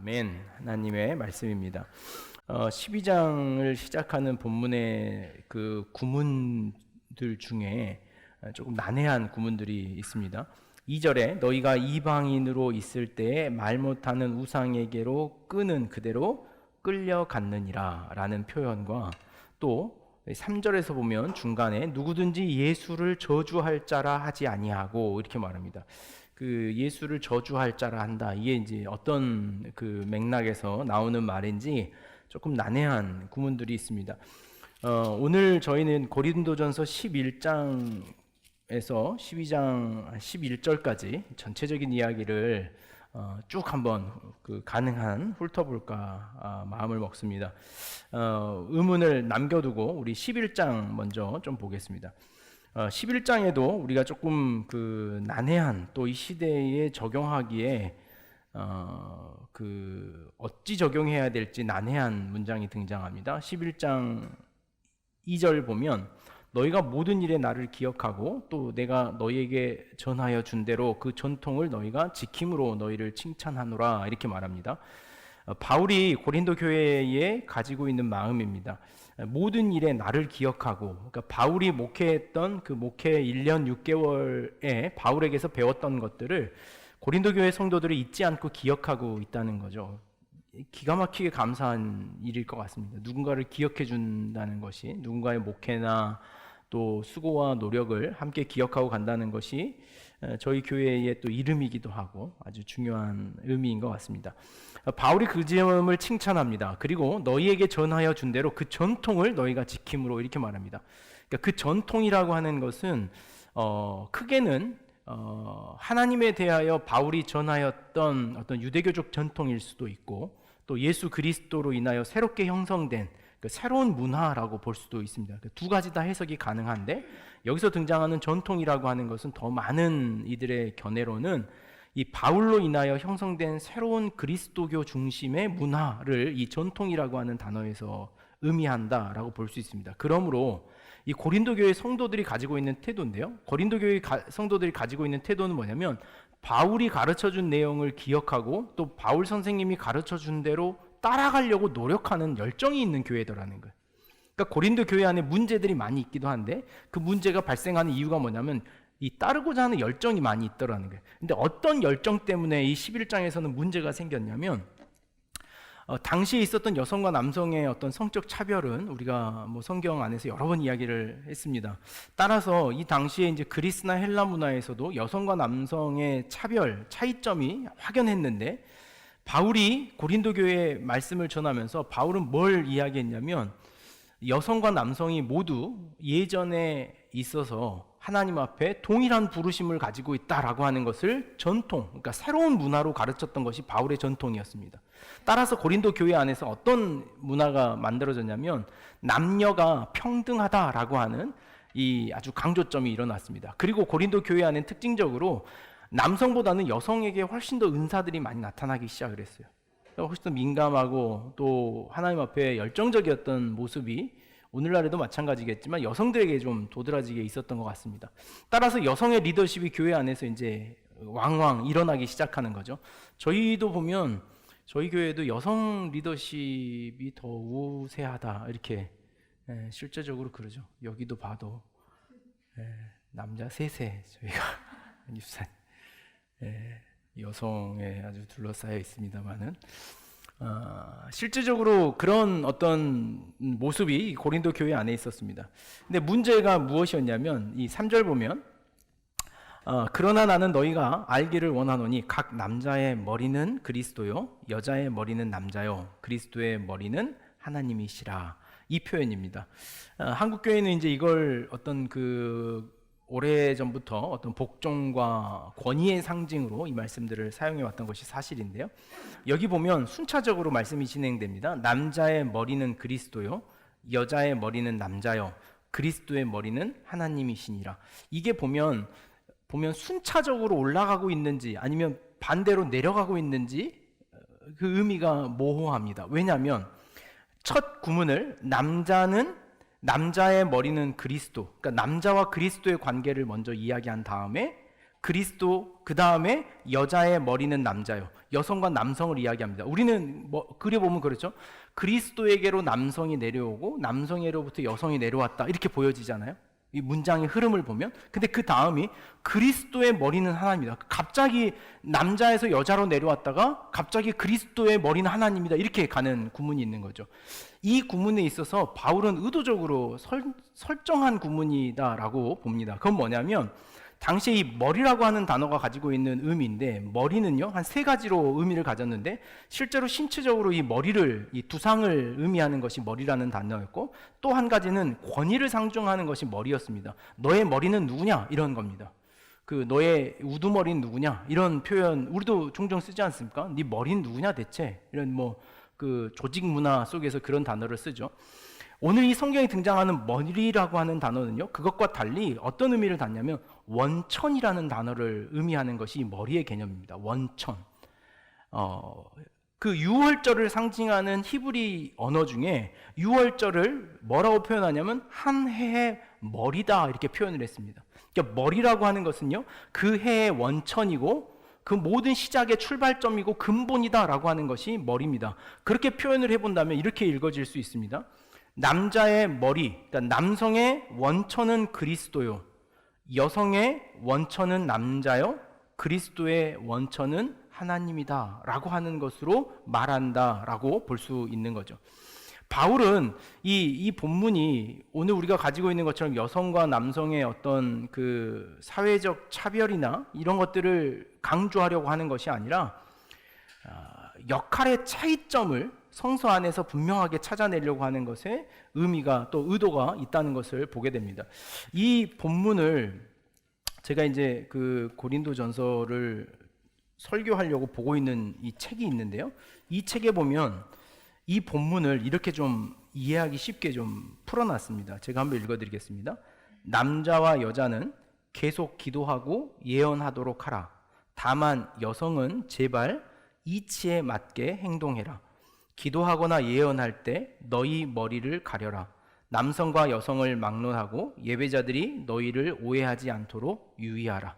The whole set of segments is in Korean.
아멘. 하나님의 말씀입니다. 12장을 시작하는 본문의 그 구문들 중에 조금 난해한 구문들이 있습니다. 2절에 너희가 이방인으로 있을 때에 말 못하는 우상에게로 끄는 그대로 끌려갔느니라 라는 표현과 또 3절에서 보면 중간에 누구든지 예수를 저주할 자라 하지 아니하고 이렇게 말합니다. 그 예수를 저주할 자라 한다. 이게 이제 어떤 그 맥락에서 나오는 말인지 조금 난해한 구문들이 있습니다. 오늘 저희는 고린도전서 11장에서 12장 11절까지 전체적인 이야기를 쭉 한번 가능한 훑어볼까 마음을 먹습니다. 의문을 남겨두고 우리 11장 먼저 좀 보겠습니다. 11장에도 우리가 조금 난해한 또 이 시대에 적용하기에 어찌 적용해야 될지 난해한 문장이 등장합니다. 11장 2절 보면 너희가 모든 일에 나를 기억하고 또 내가 너희에게 전하여 준 대로 그 전통을 너희가 지킴으로 너희를 칭찬하노라 이렇게 말합니다. 바울이 고린도 교회에 가지고 있는 마음입니다. 모든 일에 나를 기억하고, 그러니까 바울이 목회했던 그 목회 1년 6개월에 바울에게서 배웠던 것들을 고린도 교회 성도들이 잊지 않고 기억하고 있다는 거죠. 기가 막히게 감사한 일일 것 같습니다. 누군가를 기억해 준다는 것이, 누군가의 목회나 또 수고와 노력을 함께 기억하고 간다는 것이 저희 교회의 또 이름이기도 하고 아주 중요한 의미인 것 같습니다. 바울이 그 점을 칭찬합니다. 그리고 너희에게 전하여 준 대로 그 전통을 너희가 지킴으로 이렇게 말합니다. 그러니까 그 전통이라고 하는 것은 크게는 하나님에 대하여 바울이 전하였던 어떤 유대교적 전통일 수도 있고 또 예수 그리스도로 인하여 새롭게 형성된 그 새로운 문화라고 볼 수도 있습니다. 두 가지 다 해석이 가능한데 여기서 등장하는 전통이라고 하는 것은 더 많은 이들의 견해로는 이 바울로 인하여 형성된 새로운 그리스도교 중심의 문화를 이 전통이라고 하는 단어에서 의미한다라고 볼 수 있습니다. 그러므로 이 고린도 교회 성도들이 가지고 있는 태도인데요. 고린도 교회 성도들이 가지고 있는 태도는 뭐냐면 바울이 가르쳐준 내용을 기억하고 또 바울 선생님이 가르쳐준 대로 따라가려고 노력하는 열정이 있는 교회더라는 거예요. 그러니까 고린도 교회 안에 문제들이 많이 있기도 한데 그 문제가 발생하는 이유가 뭐냐면 이 따르고자 하는 열정이 많이 있더라는 거예요. 근데 어떤 열정 때문에 이 11장에서는 문제가 생겼냐면 당시에 있었던 여성과 남성의 어떤 성적 차별은 우리가 성경 안에서 여러 번 이야기를 했습니다. 따라서 이 당시에 이제 그리스나 헬라 문화에서도 여성과 남성의 차이점이 확연했는데 바울이 고린도 교회에 말씀을 전하면서 바울은 뭘 이야기했냐면 여성과 남성이 모두 예전에 있어서 하나님 앞에 동일한 부르심을 가지고 있다라고 하는 것을 전통, 그러니까 새로운 문화로 가르쳤던 것이 바울의 전통이었습니다. 따라서 고린도 교회 안에서 어떤 문화가 만들어졌냐면 남녀가 평등하다라고 하는 이 아주 강조점이 일어났습니다. 그리고 고린도 교회 안에는 특징적으로 남성보다는 여성에게 훨씬 더 은사들이 많이 나타나기 시작을 했어요. 훨씬 더 민감하고 또 하나님 앞에 열정적이었던 모습이 오늘날에도 마찬가지겠지만 여성들에게 좀 도드라지게 있었던 것 같습니다. 따라서 여성의 리더십이 교회 안에서 이제 왕왕 일어나기 시작하는 거죠. 저희도 보면 저희 교회도 여성 리더십이 더 우세하다 이렇게 실제적으로 그러죠. 여기도 봐도 남자 셋에 저희가 유산 여성에 아주 둘러싸여 있습니다만은 실질적으로 그런 어떤 모습이 고린도 교회 안에 있었습니다. 근데 문제가 무엇이었냐면 이 3절 보면 그러나 나는 너희가 알기를 원하노니 각 남자의 머리는 그리스도요 여자의 머리는 남자요 그리스도의 머리는 하나님이시라 이 표현입니다. 한국 교회는 이제 이걸 어떤 오래전부터 어떤 복종과 권위의 상징으로 이 말씀들을 사용해 왔던 것이 사실인데요. 여기 보면 순차적으로 말씀이 진행됩니다. 남자의 머리는 그리스도요, 여자의 머리는 남자요, 그리스도의 머리는 하나님이시니라. 이게 보면 순차적으로 올라가고 있는지 아니면 반대로 내려가고 있는지 그 의미가 모호합니다. 왜냐하면 첫 구문을 남자의 머리는 그리스도, 그러니까 남자와 그리스도의 관계를 먼저 이야기한 다음에 그리스도, 그 다음에 여자의 머리는 남자요. 여성과 남성을 이야기합니다. 우리는 그려보면 그렇죠. 그리스도에게로 남성이 내려오고 남성에게로부터 여성이 내려왔다, 이렇게 보여지잖아요. 이 문장의 흐름을 보면. 근데 그 다음이 그리스도의 머리는 하나님이다. 갑자기 남자에서 여자로 내려왔다가 갑자기 그리스도의 머리는 하나님이다, 이렇게 가는 구문이 있는 거죠. 이 구문에 있어서 바울은 의도적으로 설정한 구문이다라고 봅니다. 그건 뭐냐면 당시에 이 머리라고 하는 단어가 가지고 있는 의미인데, 머리는요 한 세 가지로 의미를 가졌는데, 실제로 신체적으로 이 머리를, 이 두상을 의미하는 것이 머리라는 단어였고, 또 한 가지는 권위를 상징하는 것이 머리였습니다. 너의 머리는 누구냐, 이런 겁니다. 그 너의 우두머리는 누구냐, 이런 표현 우리도 종종 쓰지 않습니까? 네 머리는 누구냐 대체, 이런 그 조직 문화 속에서 그런 단어를 쓰죠. 오늘 이 성경에 등장하는 머리라고 하는 단어는요, 그것과 달리 어떤 의미를 갖냐면 원천이라는 단어를 의미하는 것이 머리의 개념입니다. 원천. 그 유월절을 상징하는 히브리 언어 중에 유월절을 뭐라고 표현하냐면 한 해의 머리다, 이렇게 표현을 했습니다. 그러니까 머리라고 하는 것은요, 그 해의 원천이고 그 모든 시작의 출발점이고 근본이다라고 하는 것이 머리입니다. 그렇게 표현을 해본다면 이렇게 읽어질 수 있습니다. 남자의 머리, 그러니까 남성의 원천은 그리스도요, 여성의 원천은 남자요, 그리스도의 원천은 하나님이다 라고 하는 것으로 말한다 라고 볼 수 있는 거죠. 바울은 이 본문이 오늘 우리가 가지고 있는 것처럼 여성과 남성의 어떤 그 사회적 차별이나 이런 것들을 강조하려고 하는 것이 아니라 역할의 차이점을 성서 안에서 분명하게 찾아내려고 하는 것에 의미가, 또 의도가 있다는 것을 보게 됩니다. 이 본문을 제가 이제 그 고린도전서를 설교하려고 보고 있는 이 책이 있는데요, 이 책에 보면 이 본문을 이렇게 좀 이해하기 쉽게 좀 풀어놨습니다. 제가 한번 읽어드리겠습니다. 남자와 여자는 계속 기도하고 예언하도록 하라. 다만 여성은 제발 이치에 맞게 행동해라. 기도하거나 예언할 때 너희 머리를 가려라. 남성과 여성을 막론하고 예배자들이 너희를 오해하지 않도록 유의하라.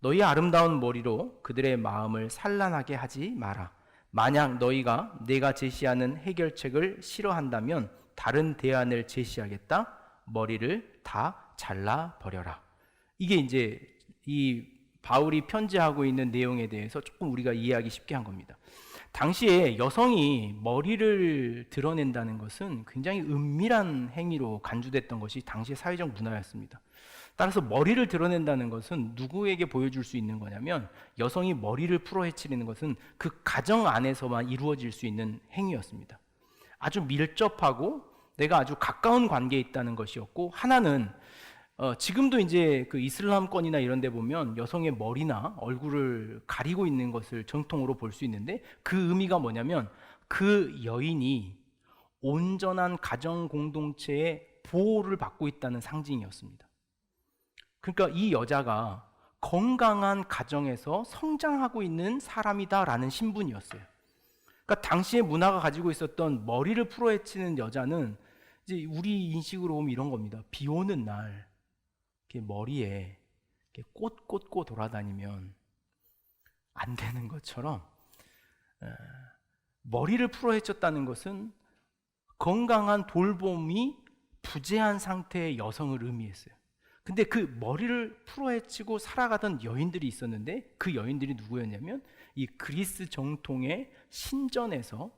너희 아름다운 머리로 그들의 마음을 산란하게 하지 마라. 만약 너희가 내가 제시하는 해결책을 싫어한다면 다른 대안을 제시하겠다. 머리를 다 잘라버려라. 이게 이제 이 바울이 편지하고 있는 내용에 대해서 조금 우리가 이해하기 쉽게 한 겁니다. 당시에 여성이 머리를 드러낸다는 것은 굉장히 은밀한 행위로 간주됐던 것이 당시의 사회적 문화였습니다. 따라서 머리를 드러낸다는 것은 누구에게 보여줄 수 있는 거냐면, 여성이 머리를 풀어헤치는 것은 그 가정 안에서만 이루어질 수 있는 행위였습니다. 아주 밀접하고 내가 아주 가까운 관계에 있다는 것이었고, 하나는 지금도 이제 그 이슬람권이나 이런 데 보면 여성의 머리나 얼굴을 가리고 있는 것을 정통으로 볼 수 있는데, 그 의미가 뭐냐면 그 여인이 온전한 가정 공동체의 보호를 받고 있다는 상징이었습니다. 그러니까 이 여자가 건강한 가정에서 성장하고 있는 사람이다라는 신분이었어요. 그러니까 당시의 문화가 가지고 있었던 머리를 풀어헤치는 여자는 이제 우리 인식으로 보면 이런 겁니다. 비 오는 날 이렇게 머리에 이렇게 꽃 꽂고 돌아다니면 안 되는 것처럼, 머리를 풀어헤쳤다는 것은 건강한 돌봄이 부재한 상태의 여성을 의미했어요. 근데 그 머리를 풀어헤치고 살아가던 여인들이 있었는데, 그 여인들이 누구였냐면 이 그리스 정통의 신전에서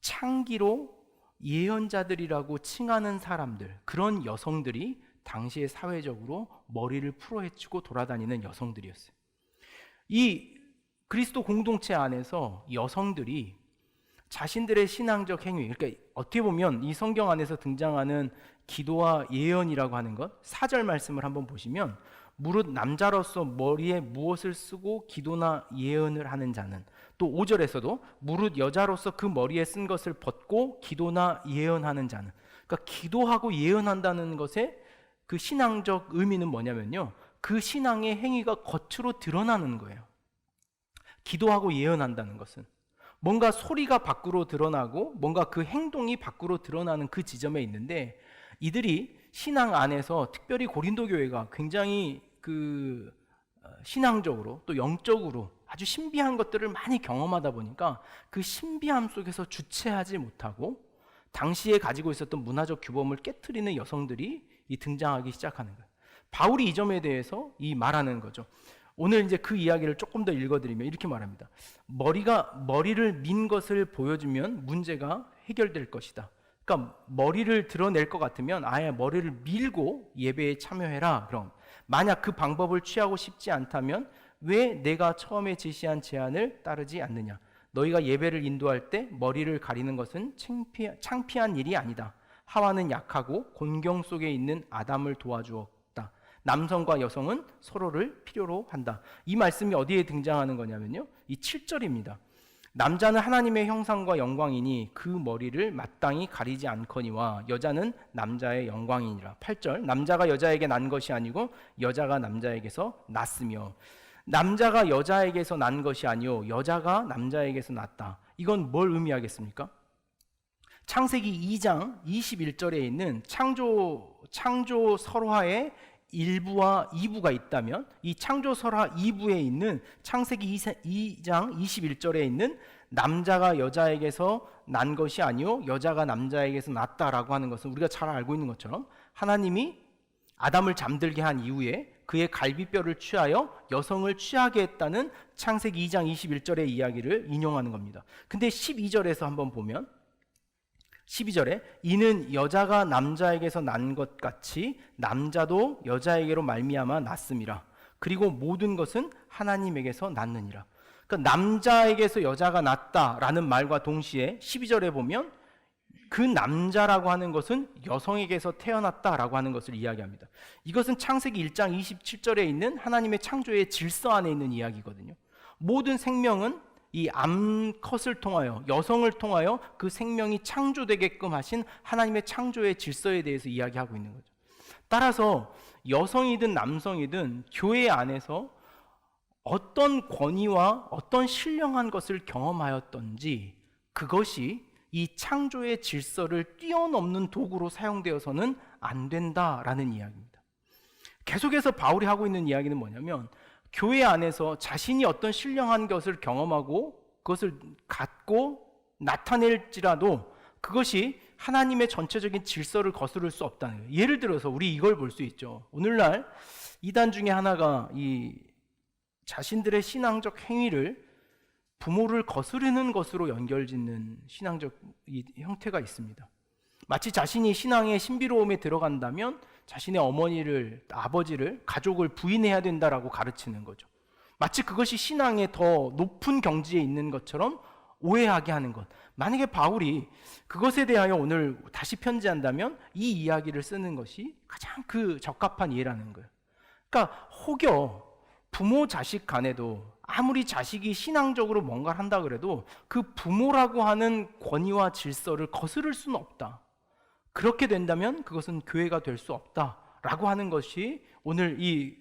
창기로 예언자들이라고 칭하는 사람들, 그런 여성들이 당시에 사회적으로 머리를 풀어헤치고 돌아다니는 여성들이었어요. 이 그리스도 공동체 안에서 여성들이 자신들의 신앙적 행위, 그러니까 어떻게 보면 이 성경 안에서 등장하는 기도와 예언이라고 하는 것, 4절 말씀을 한번 보시면, 무릇 남자로서 머리에 무엇을 쓰고 기도나 예언을 하는 자는, 또 5절에서도 무릇 여자로서 그 머리에 쓴 것을 벗고 기도나 예언하는 자는, 그러니까 기도하고 예언한다는 것의 그 신앙적 의미는 뭐냐면요, 그 신앙의 행위가 겉으로 드러나는 거예요. 기도하고 예언한다는 것은 뭔가 소리가 밖으로 드러나고 뭔가 그 행동이 밖으로 드러나는 그 지점에 있는데, 이들이 신앙 안에서, 특별히 고린도 교회가 굉장히 그 신앙적으로 또 영적으로 아주 신비한 것들을 많이 경험하다 보니까 그 신비함 속에서 주체하지 못하고 당시에 가지고 있었던 문화적 규범을 깨트리는 여성들이 등장하기 시작하는 거예요. 바울이 이 점에 대해서 말하는 거죠. 오늘 이제 그 이야기를 조금 더 읽어드리면 이렇게 말합니다. 머리를 민 것을 보여주면 문제가 해결될 것이다. 그러니까 머리를 드러낼 것 같으면 아예 머리를 밀고 예배에 참여해라. 그럼 만약 그 방법을 취하고 싶지 않다면 왜 내가 처음에 제시한 제안을 따르지 않느냐? 너희가 예배를 인도할 때 머리를 가리는 것은 창피한 일이 아니다. 하와는 약하고 곤경 속에 있는 아담을 도와주었다. 남성과 여성은 서로를 필요로 한다. 이 말씀이 어디에 등장하는 거냐면요, 이 7절입니다. 남자는 하나님의 형상과 영광이니 그 머리를 마땅히 가리지 않거니와 여자는 남자의 영광이니라. 8절, 남자가 여자에게 난 것이 아니고 여자가 남자에게서 났으며, 남자가 여자에게서 난 것이 아니요 여자가 남자에게서 났다. 이건 뭘 의미하겠습니까? 창세기 2장 21절에 있는 창조 설화의 1부와 2부가 있다면 이 창조 설화 2부에 있는 창세기 2장 21절에 있는 남자가 여자에게서 난 것이 아니요 여자가 남자에게서 났다라고 하는 것은 우리가 잘 알고 있는 것처럼 하나님이 아담을 잠들게 한 이후에 그의 갈비뼈를 취하여 여성을 취하게 했다는 창세기 2장 21절의 이야기를 인용하는 겁니다. 근데 12절에서 한번 보면 12절에 이는 여자가 남자에게서 난 것 같이 남자도 여자에게로 말미암아 났음이라. 그리고 모든 것은 하나님에게서 났느니라. 그러니까 남자에게서 여자가 났다라는 말과 동시에 12절에 보면 그 남자라고 하는 것은 여성에게서 태어났다라고 하는 것을 이야기합니다. 이것은 창세기 1장 27절에 있는 하나님의 창조의 질서 안에 있는 이야기거든요. 모든 생명은 이 암컷을 통하여 여성을 통하여 그 생명이 창조되게끔 하신 하나님의 창조의 질서에 대해서 이야기하고 있는 거죠. 따라서 여성이든 남성이든 교회 안에서 어떤 권위와 어떤 신령한 것을 경험하였던지 그것이 이 창조의 질서를 뛰어넘는 도구로 사용되어서는 안 된다라는 이야기입니다. 계속해서 바울이 하고 있는 이야기는 뭐냐면 교회 안에서 자신이 어떤 신령한 것을 경험하고 그것을 갖고 나타낼지라도 그것이 하나님의 전체적인 질서를 거스를 수 없다는 거예요. 예를 들어서 우리 이걸 볼 수 있죠. 오늘날 이단 중에 하나가 이 자신들의 신앙적 행위를 부모를 거스르는 것으로 연결짓는 신앙적 형태가 있습니다. 마치 자신이 신앙의 신비로움에 들어간다면 자신의 어머니를, 아버지를, 가족을 부인해야 된다라고 가르치는 거죠. 마치 그것이 신앙의 더 높은 경지에 있는 것처럼 오해하게 하는 것. 만약에 바울이 그것에 대하여 오늘 다시 편지한다면 이 이야기를 쓰는 것이 가장 그 적합한 이해라는 거예요. 그러니까 혹여 부모 자식 간에도 아무리 자식이 신앙적으로 뭔가를 한다 그래도 그 부모라고 하는 권위와 질서를 거스를 수는 없다. 그렇게 된다면 그것은 교회가 될 수 없다라고 하는 것이 오늘 이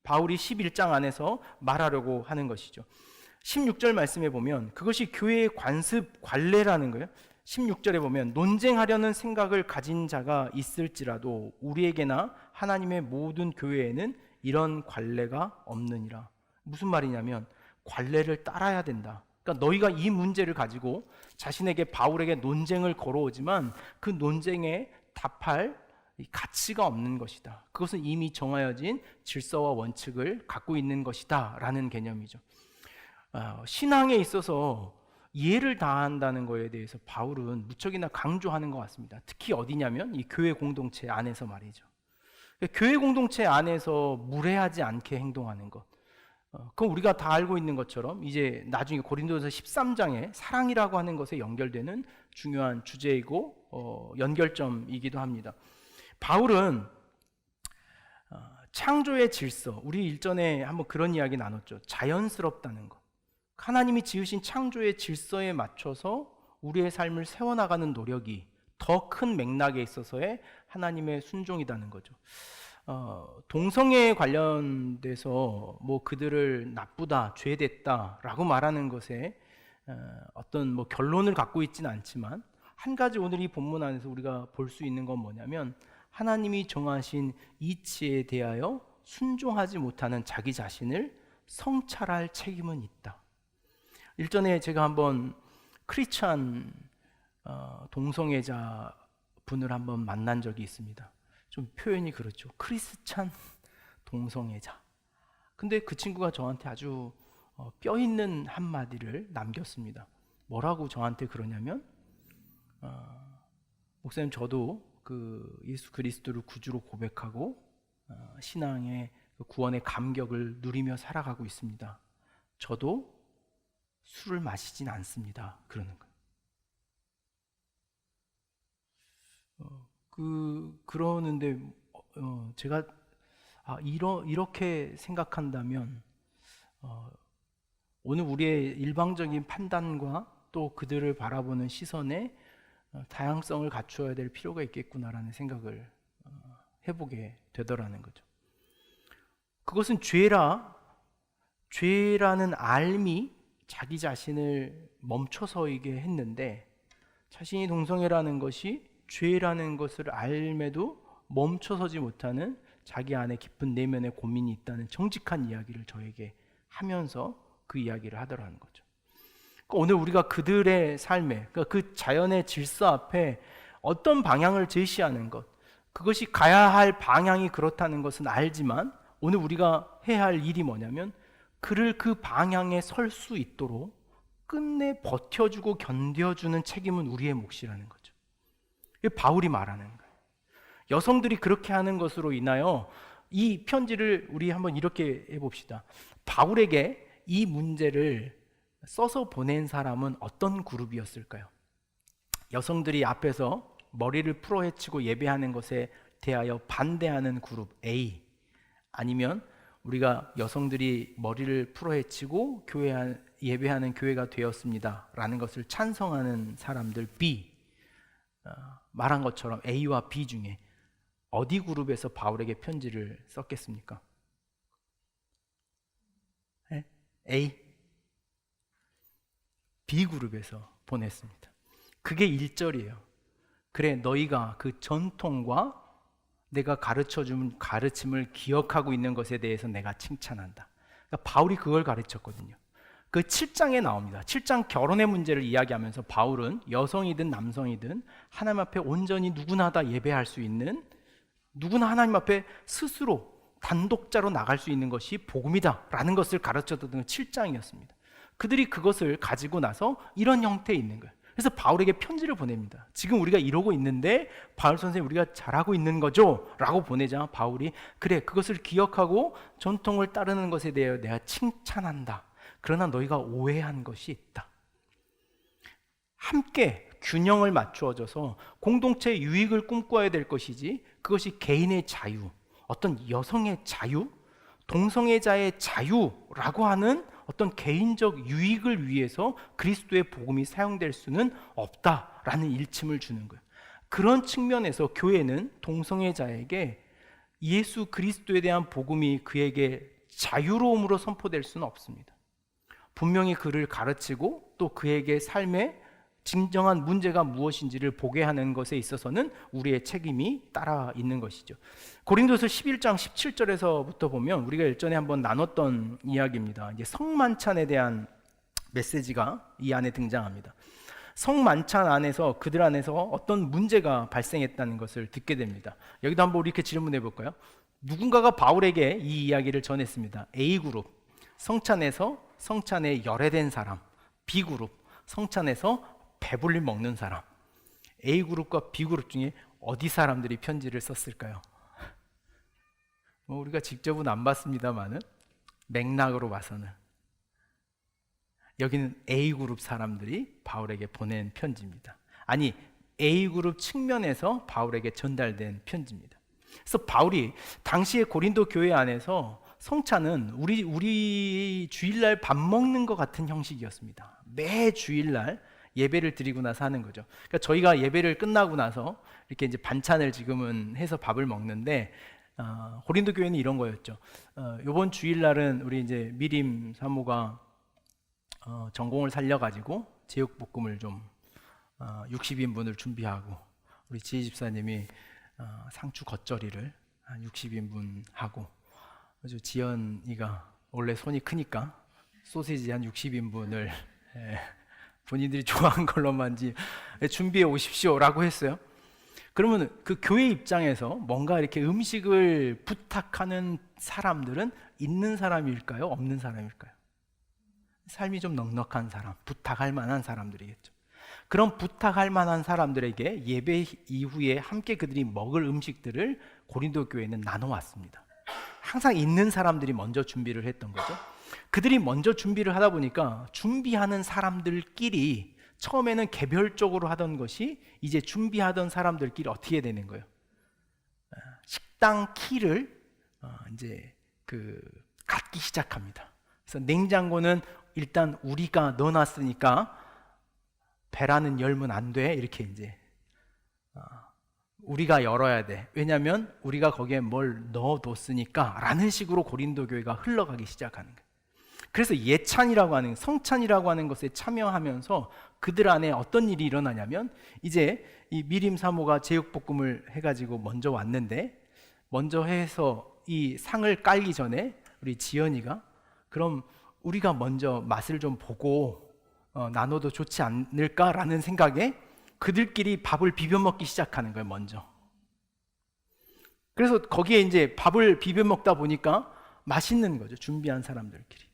바울이 11장 안에서 말하려고 하는 것이죠. 16절 말씀에 보면 그것이 교회의 관습, 관례라는 거예요. 16절에 보면 논쟁하려는 생각을 가진 자가 있을지라도 우리에게나 하나님의 모든 교회에는 이런 관례가 없느니라. 무슨 말이냐면 관례를 따라야 된다. 그러니까 너희가 이 문제를 가지고 자신에게 바울에게 논쟁을 걸어오지만 그 논쟁에 답할 가치가 없는 것이다. 그것은 이미 정하여진 질서와 원칙을 갖고 있는 것이다 라는 개념이죠. 신앙에 있어서 이해를 다한다는 것에 대해서 바울은 무척이나 강조하는 것 같습니다. 특히 어디냐면 이 교회 공동체 안에서 말이죠. 교회 공동체 안에서 무례하지 않게 행동하는 것. 그건 우리가 다 알고 있는 것처럼 이제 나중에 고린도전서 13장에 사랑이라고 하는 것에 연결되는 중요한 주제이고 연결점이기도 합니다. 바울은 창조의 질서, 우리 일전에 한번 그런 이야기 나눴죠. 자연스럽다는 것. 하나님이 지으신 창조의 질서에 맞춰서 우리의 삶을 세워나가는 노력이 더 큰 맥락에 있어서의 하나님의 순종이라는 거죠. 동성애에 관련돼서 뭐 그들을 나쁘다, 죄됐다라고 말하는 것에 어떤 뭐 결론을 갖고 있지는 않지만 한 가지 오늘 이 본문 안에서 우리가 볼 수 있는 건 뭐냐면 하나님이 정하신 이치에 대하여 순종하지 못하는 자기 자신을 성찰할 책임은 있다. 일전에 제가 한번 크리스찬 동성애자 분을 한번 만난 적이 있습니다. 좀 표현이 그렇죠. 크리스찬 동성애자. 근데 그 친구가 저한테 아주 뼈 있는 한마디를 남겼습니다. 뭐라고 저한테 그러냐면, 목사님, 저도 그 예수 그리스도를 구주로 고백하고 신앙의 구원의 감격을 누리며 살아가고 있습니다. 저도 술을 마시진 않습니다. 그러는 거예요. 그러는데 제가 이렇게 생각한다면 오늘 우리의 일방적인 판단과 또 그들을 바라보는 시선에 다양성을 갖추어야 될 필요가 있겠구나라는 생각을 해보게 되더라는 거죠. 그것은 죄라는 알미 자기 자신을 멈춰서이게 했는데, 자신이 동성애라는 것이 죄라는 것을 알매도 멈춰서지 못하는 자기 안에 깊은 내면의 고민이 있다는 정직한 이야기를 저에게 하면서 그 이야기를 하더라는 거죠. 그러니까 오늘 우리가 그들의 삶에, 그러니까 그 자연의 질서 앞에 어떤 방향을 제시하는 것, 그것이 가야 할 방향이 그렇다는 것은 알지만 오늘 우리가 해야 할 일이 뭐냐면 그를 그 방향에 설 수 있도록 끝내 버텨주고 견뎌주는 책임은 우리의 몫이라는 거죠. 이게 바울이 말하는 거예요. 여성들이 그렇게 하는 것으로 인하여 이 편지를 우리 한번 이렇게 해봅시다. 바울에게 이 문제를 써서 보낸 사람은 어떤 그룹이었을까요? 여성들이 앞에서 머리를 풀어헤치고 예배하는 것에 대하여 반대하는 그룹 A, 아니면 우리가 여성들이 머리를 풀어헤치고 예배하는 교회가 되었습니다 라는 것을 찬성하는 사람들 B, 말한 것처럼 A와 B 중에 어디 그룹에서 바울에게 편지를 썼겠습니까? 네? A, B 그룹에서 보냈습니다. 그게 1절이에요. 그래, 너희가 그 전통과 내가 가르쳐준 가르침을 기억하고 있는 것에 대해서 내가 칭찬한다. 그러니까 바울이 그걸 가르쳤거든요. 그 7장에 나옵니다. 7장 결혼의 문제를 이야기하면서 바울은 여성이든 남성이든 하나님 앞에 온전히 누구나 다 예배할 수 있는, 누구나 하나님 앞에 스스로 단독자로 나갈 수 있는 것이 복음이다 라는 것을 가르쳤던 7장이었습니다. 그들이 그것을 가지고 나서 이런 형태에 있는 거예요. 그래서 바울에게 편지를 보냅니다. 지금 우리가 이러고 있는데 바울 선생님, 우리가 잘하고 있는 거죠? 라고 보내자 바울이, 그래, 그것을 기억하고 전통을 따르는 것에 대해 내가 칭찬한다. 그러나 너희가 오해한 것이 있다. 함께 균형을 맞추어져서 공동체의 유익을 꿈꿔야 될 것이지, 그것이 개인의 자유, 어떤 여성의 자유, 동성애자의 자유라고 하는 어떤 개인적 유익을 위해서 그리스도의 복음이 사용될 수는 없다라는 일침을 주는 거예요. 그런 측면에서 교회는 동성애자에게 예수 그리스도에 대한 복음이 그에게 자유로움으로 선포될 수는 없습니다. 분명히 그를 가르치고 또 그에게 삶의 진정한 문제가 무엇인지를 보게 하는 것에 있어서는 우리의 책임이 따라 있는 것이죠. 고린도서 11장 17절에서부터 보면 우리가 일전에 한번 나눴던 이야기입니다. 이제 성만찬에 대한 메시지가 이 안에 등장합니다. 성만찬 안에서 그들 안에서 어떤 문제가 발생했다는 것을 듣게 됩니다. 여기도 한번 이렇게 질문해 볼까요? 누군가가 바울에게 이 이야기를 전했습니다. A그룹, 성찬에서 성찬에 열애된 사람. B그룹, 성찬에서 배불리 먹는 사람. A그룹과 B그룹 중에 어디 사람들이 편지를 썼을까요? 우리가 직접은 안 봤습니다만은 맥락으로 봐서는 여기는 A그룹 사람들이 바울에게 보낸 편지입니다. 아니, A그룹 측면에서 바울에게 전달된 편지입니다. 그래서 바울이 당시에 고린도 교회 안에서 성찬은 우리 주일날 밥 먹는 것 같은 형식이었습니다. 매 주일날 예배를 드리고 나서 하는 거죠. 그러니까 저희가 예배를 끝나고 나서 이렇게 이제 반찬을 지금은 해서 밥을 먹는데, 고린도 교회는 이런 거였죠. 이번 주일날은 우리 이제 미림 사모가 전공을 살려가지고 제육볶음을 좀 60인분을 준비하고, 우리 지혜 집사님이 상추 겉절이를 한 60인분 하고, 아주 지연이가 원래 손이 크니까 소시지 한 60인분을 본인들이 좋아하는 걸로만 준비해 오십시오라고 했어요. 그러면 그 교회 입장에서 뭔가 이렇게 음식을 부탁하는 사람들은 있는 사람일까요? 없는 사람일까요? 삶이 좀 넉넉한 사람, 부탁할 만한 사람들이겠죠. 그런 부탁할 만한 사람들에게 예배 이후에 함께 그들이 먹을 음식들을 고린도 교회는 나눠왔습니다. 항상 있는 사람들이 먼저 준비를 했던 거죠. 그들이 먼저 준비를 하다 보니까 준비하는 사람들끼리 처음에는 개별적으로 하던 것이 이제 준비하던 사람들끼리 어떻게 되는 거예요? 식당 키를 이제 갖기 시작합니다. 그래서 냉장고는 일단 우리가 넣어놨으니까 배라는 열면 안 돼. 이렇게 이제 우리가 열어야 돼. 왜냐하면 우리가 거기에 뭘 넣어뒀으니까 라는 식으로 고린도 교회가 흘러가기 시작하는 거예요. 그래서 예찬이라고 하는 성찬이라고 하는 것에 참여하면서 그들 안에 어떤 일이 일어나냐면 이제 이 미림 사모가 제육볶음을 해가지고 먼저 왔는데 먼저 해서 이 상을 깔기 전에 우리 지연이가 그럼 우리가 먼저 맛을 좀 보고 나눠도 좋지 않을까라는 생각에 그들끼리 밥을 비벼 먹기 시작하는 거예요, 먼저. 그래서 거기에 이제 밥을 비벼 먹다 보니까 맛있는 거죠, 준비한 사람들끼리.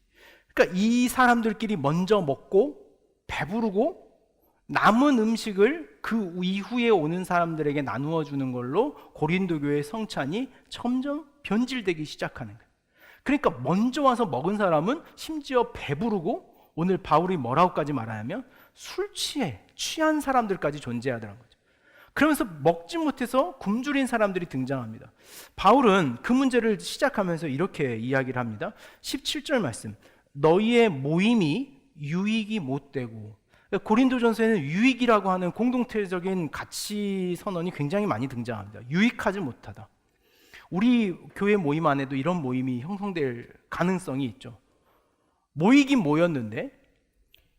그러니까 이 사람들끼리 먼저 먹고 배부르고 남은 음식을 그 이후에 오는 사람들에게 나누어 주는 걸로 고린도 교회의 성찬이 점점 변질되기 시작하는 거예요. 그러니까 먼저 와서 먹은 사람은 심지어 배부르고 오늘 바울이 뭐라고까지 말하냐면 술 취한 사람들까지 존재하더라는 거죠. 그러면서 먹지 못해서 굶주린 사람들이 등장합니다. 바울은 그 문제를 시작하면서 이렇게 이야기를 합니다. 17절 말씀, 너희의 모임이 유익이 못되고, 고린도전서에는 유익이라고 하는 공동체적인 가치 선언이 굉장히 많이 등장합니다. 유익하지 못하다. 우리 교회 모임 안에도 이런 모임이 형성될 가능성이 있죠. 모이긴 모였는데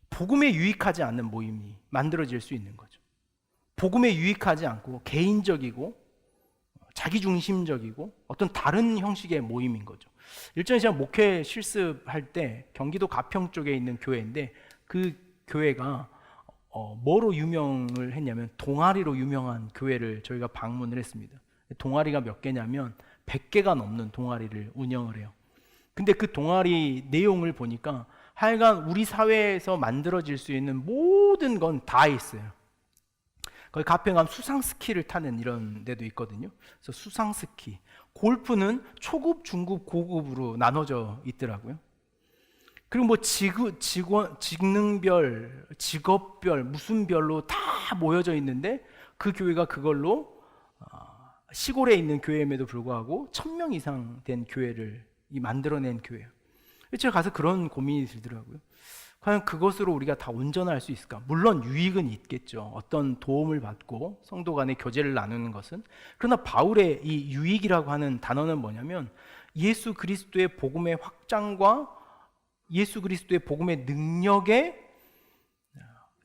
복음에 유익하지 않는 모임이 만들어질 수 있는 거죠. 복음에 유익하지 않고 개인적이고 자기중심적이고 어떤 다른 형식의 모임인 거죠. 일전에 제가 목회 실습할 때 경기도 가평 쪽에 있는 교회인데 그 교회가 뭐로 유명을 했냐면 동아리로 유명한 교회를 저희가 방문을 했습니다. 동아리가 몇 개냐면 100개가 넘는 동아리를 운영을 해요. 근데 그 동아리 내용을 보니까 하여간 우리 사회에서 만들어질 수 있는 모든 건 다 있어요. 거기 가평 가면 수상 스키를 타는 이런 데도 있거든요. 그래서 수상 스키, 골프는 초급, 중급, 고급으로 나눠져 있더라고요. 그리고 뭐 직능별, 직업별, 무슨 별로 다 모여져 있는데 그 교회가 그걸로 시골에 있는 교회임에도 불구하고 1000명 이상 된 교회를 만들어낸 교회예요. 제가 가서 그런 고민이 들더라고요. 과연 그것으로 우리가 다 온전할 수 있을까? 물론 유익은 있겠죠. 어떤 도움을 받고 성도 간의 교제를 나누는 것은. 그러나 바울의 이 유익이라고 하는 단어는 뭐냐면 예수 그리스도의 복음의 확장과 예수 그리스도의 복음의 능력에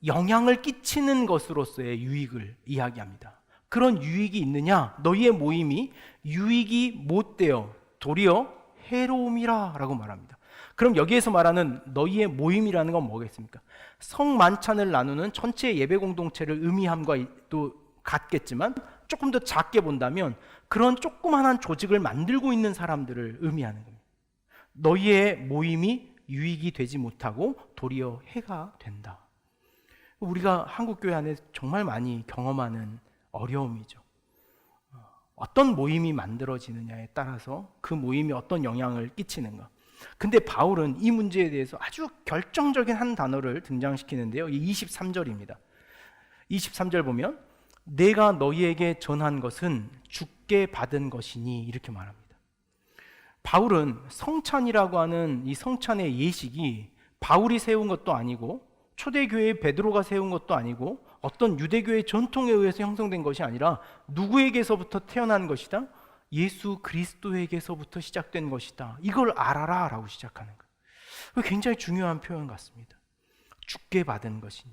영향을 끼치는 것으로서의 유익을 이야기합니다. 그런 유익이 있느냐? 너희의 모임이 유익이 못되어 도리어 해로움이라 라고 말합니다. 그럼 여기에서 말하는 너희의 모임이라는 건 뭐겠습니까? 성만찬을 나누는 전체 예배 공동체를 의미함과 또 같겠지만 조금 더 작게 본다면 그런 조그만한 조직을 만들고 있는 사람들을 의미하는 겁니다. 너희의 모임이 유익이 되지 못하고 도리어 해가 된다. 우리가 한국교회 안에 정말 많이 경험하는 어려움이죠. 어떤 모임이 만들어지느냐에 따라서 그 모임이 어떤 영향을 끼치는가. 근데 바울은 이 문제에 대해서 아주 결정적인 한 단어를 등장시키는데요. 23절입니다. 23절 보면 내가 너희에게 전한 것은 주께 받은 것이니 이렇게 말합니다. 바울은 성찬이라고 하는 이 성찬의 예식이 바울이 세운 것도 아니고 초대교회의 베드로가 세운 것도 아니고 어떤 유대교의 전통에 의해서 형성된 것이 아니라 누구에게서부터 태어난 것이다? 예수 그리스도에게서부터 시작된 것이다. 이걸 알아라 라고 시작하는 거예요. 굉장히 중요한 표현 같습니다. 주께 받은 것이니.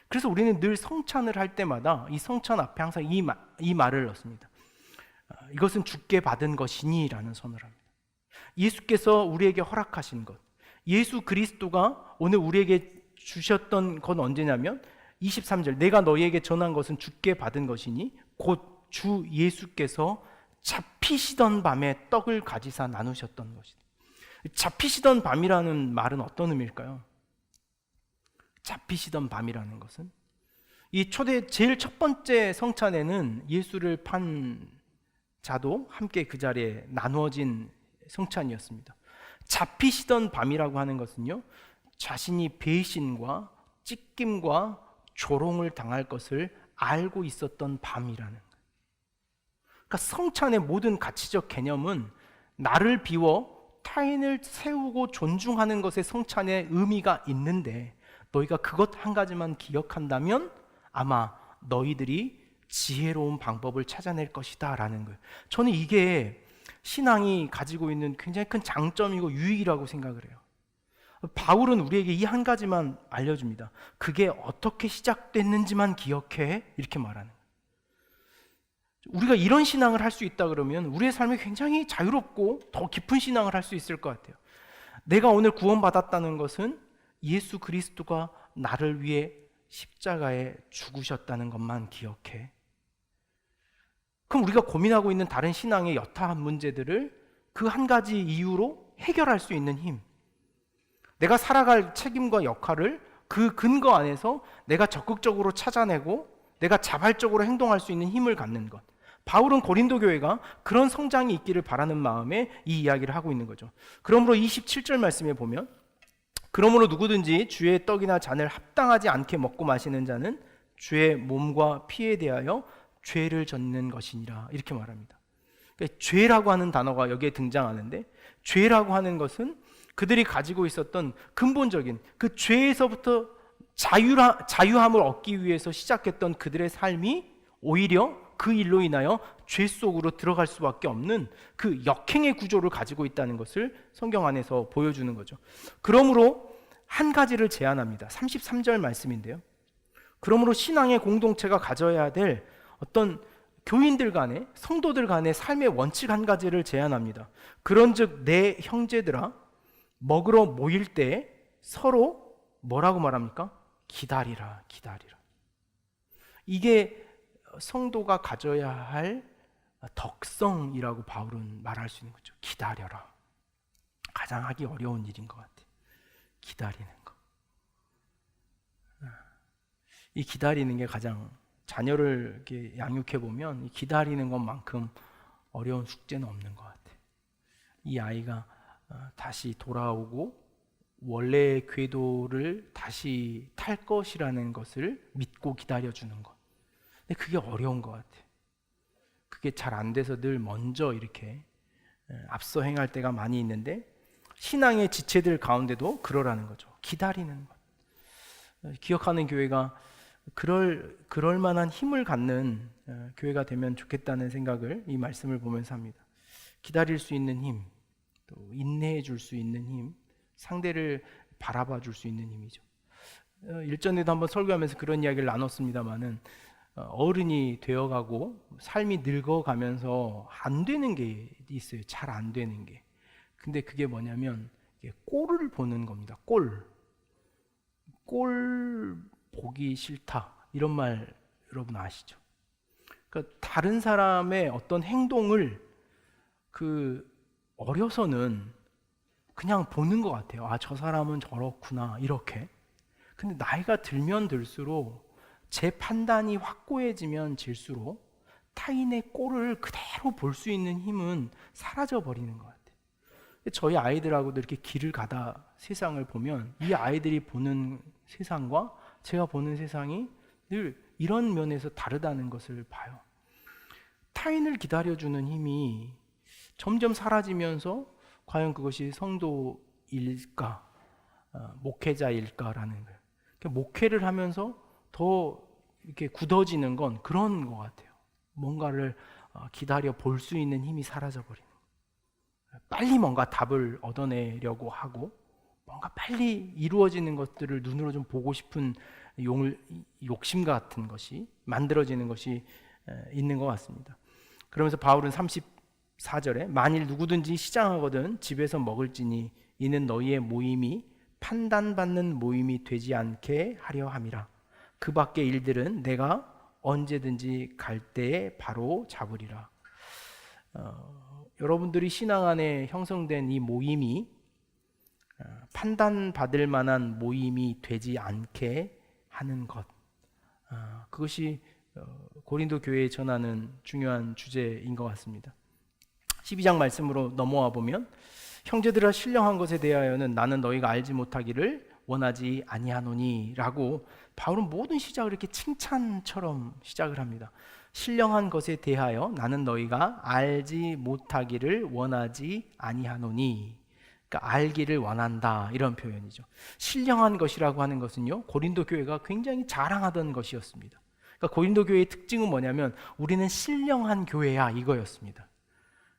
그래서 우리는 늘 성찬을 할 때마다 이 성찬 앞에 항상 이 말을 넣습니다. 이것은 주께 받은 것이니 라는 선을 합니다. 예수께서 우리에게 허락하신 것, 예수 그리스도가 오늘 우리에게 주셨던 건 언제냐면 23절, 내가 너희에게 전한 것은 주께 받은 것이니 곧 주 예수께서 잡히시던 밤에 떡을 가지사 나누셨던 것이다. 잡히시던 밤이라는 말은 어떤 의미일까요? 잡히시던 밤이라는 것은 이 초대 제일 첫 번째 성찬에는 예수를 판 자도 함께 그 자리에 나누어진 성찬이었습니다. 잡히시던 밤이라고 하는 것은요, 자신이 배신과 찢김과 조롱을 당할 것을 알고 있었던 밤이라는 거예요. 그러니까 성찬의 모든 가치적 개념은 나를 비워 타인을 세우고 존중하는 것에 성찬의 의미가 있는데, 너희가 그것 한 가지만 기억한다면 아마 너희들이 지혜로운 방법을 찾아낼 것이다 라는 거예요. 저는 이게 신앙이 가지고 있는 굉장히 큰 장점이고 유익이라고 생각을 해요. 바울은 우리에게 이 한 가지만 알려줍니다. 그게 어떻게 시작됐는지만 기억해, 이렇게 말하는 거예요. 우리가 이런 신앙을 할 수 있다 그러면 우리의 삶이 굉장히 자유롭고 더 깊은 신앙을 할 수 있을 것 같아요. 내가 오늘 구원받았다는 것은 예수 그리스도가 나를 위해 십자가에 죽으셨다는 것만 기억해. 그럼 우리가 고민하고 있는 다른 신앙의 여타한 문제들을 그 한 가지 이유로 해결할 수 있는 힘, 내가 살아갈 책임과 역할을 그 근거 안에서 내가 적극적으로 찾아내고 내가 자발적으로 행동할 수 있는 힘을 갖는 것, 바울은 고린도 교회가 그런 성장이 있기를 바라는 마음에 이 이야기를 하고 있는 거죠. 그러므로 27절 말씀에 보면, 그러므로 누구든지 주의 떡이나 잔을 합당하지 않게 먹고 마시는 자는 주의 몸과 피에 대하여 죄를 졌는 것이니라, 이렇게 말합니다. 그러니까 죄라고 하는 단어가 여기에 등장하는데, 죄라고 하는 것은 그들이 가지고 있었던 근본적인 그 죄에서부터 자유함을 얻기 위해서 시작했던 그들의 삶이 오히려 그 일로 인하여 죄 속으로 들어갈 수밖에 없는 그 역행의 구조를 가지고 있다는 것을 성경 안에서 보여주는 거죠. 그러므로 한 가지를 제안합니다. 33절 말씀인데요. 그러므로 신앙의 공동체가 가져야 될 어떤 교인들 간의, 성도들 간의 삶의 원칙 한 가지를 제안합니다. 그런즉 내 형제들아, 먹으러 모일 때 서로 뭐라고 말합니까? 기다리라, 기다리라. 이게 성도가 가져야 할 덕성이라고 바울은 말할 수 있는 거죠. 기다려라. 가장 하기 어려운 일인 것 같아요. 기다리는 거. 이 기다리는 게 가장, 자녀를 이렇게 양육해 보면 이 기다리는 것만큼 어려운 숙제는 없는 것 같아요. 이 아이가 다시 돌아오고 원래의 궤도를 다시 탈 것이라는 것을 믿고 기다려주는 것. 근데 그게 어려운 것 같아요. 그게 잘 안 돼서 늘 먼저 이렇게 앞서 행할 때가 많이 있는데, 신앙의 지체들 가운데도 그러라는 거죠. 기다리는 것. 기억하는 교회가 그럴 만한 힘을 갖는 교회가 되면 좋겠다는 생각을 이 말씀을 보면서 합니다. 기다릴 수 있는 힘, 또 인내해 줄 수 있는 힘, 상대를 바라봐 줄 수 있는 힘이죠. 일전에도 한번 설교하면서 그런 이야기를 나눴습니다마는, 어른이 되어가고 삶이 늙어가면서 안 되는 게 있어요. 잘 안 되는 게. 근데 그게 뭐냐면 꼴을 보는 겁니다. 꼴 보기 싫다, 이런 말 여러분 아시죠? 그러니까 다른 사람의 어떤 행동을 어려서는 그냥 보는 것 같아요. 아, 저 사람은 저렇구나, 이렇게. 근데 나이가 들면 들수록, 제 판단이 확고해지면 질수록 타인의 꼴을 그대로 볼 수 있는 힘은 사라져 버리는 것 같아요. 저희 아이들하고도 이렇게 길을 가다 세상을 보면 이 아이들이 보는 세상과 제가 보는 세상이 늘 이런 면에서 다르다는 것을 봐요. 타인을 기다려주는 힘이 점점 사라지면서 과연 그것이 성도일까, 목회자일까라는 거예요. 그러니까 목회를 하면서 더 이렇게 굳어지는 건 그런 것 같아요. 뭔가를 기다려 볼 수 있는 힘이 사라져 버리는 거예요. 빨리 뭔가 답을 얻어내려고 하고, 뭔가 빨리 이루어지는 것들을 눈으로 좀 보고 싶은 욕심 같은 것이 만들어지는 것이 있는 것 같습니다. 그러면서 바울은 4절에 만일 누구든지 시장하거든 집에서 먹을지니 이는 너희의 모임이 판단받는 모임이 되지 않게 하려 함이라. 그 밖의 일들은 내가 언제든지 갈 때에 바로 잡으리라. 여러분들이 신앙 안에 형성된 이 모임이 판단받을 만한 모임이 되지 않게 하는 것, 그것이 고린도 교회에 전하는 중요한 주제인 것 같습니다. 12장 말씀으로 넘어와 보면 형제들아 신령한 것에 대하여는 나는 너희가 알지 못하기를 원하지 아니하노니 라고 바울은 모든 시작을 이렇게 칭찬처럼 시작을 합니다. 신령한 것에 대하여 나는 너희가 알지 못하기를 원하지 아니하노니, 그러니까 알기를 원한다, 이런 표현이죠. 신령한 것이라고 하는 것은요, 고린도 교회가 굉장히 자랑하던 것이었습니다. 그러니까 고린도 교회의 특징은 뭐냐면 우리는 신령한 교회야, 이거였습니다.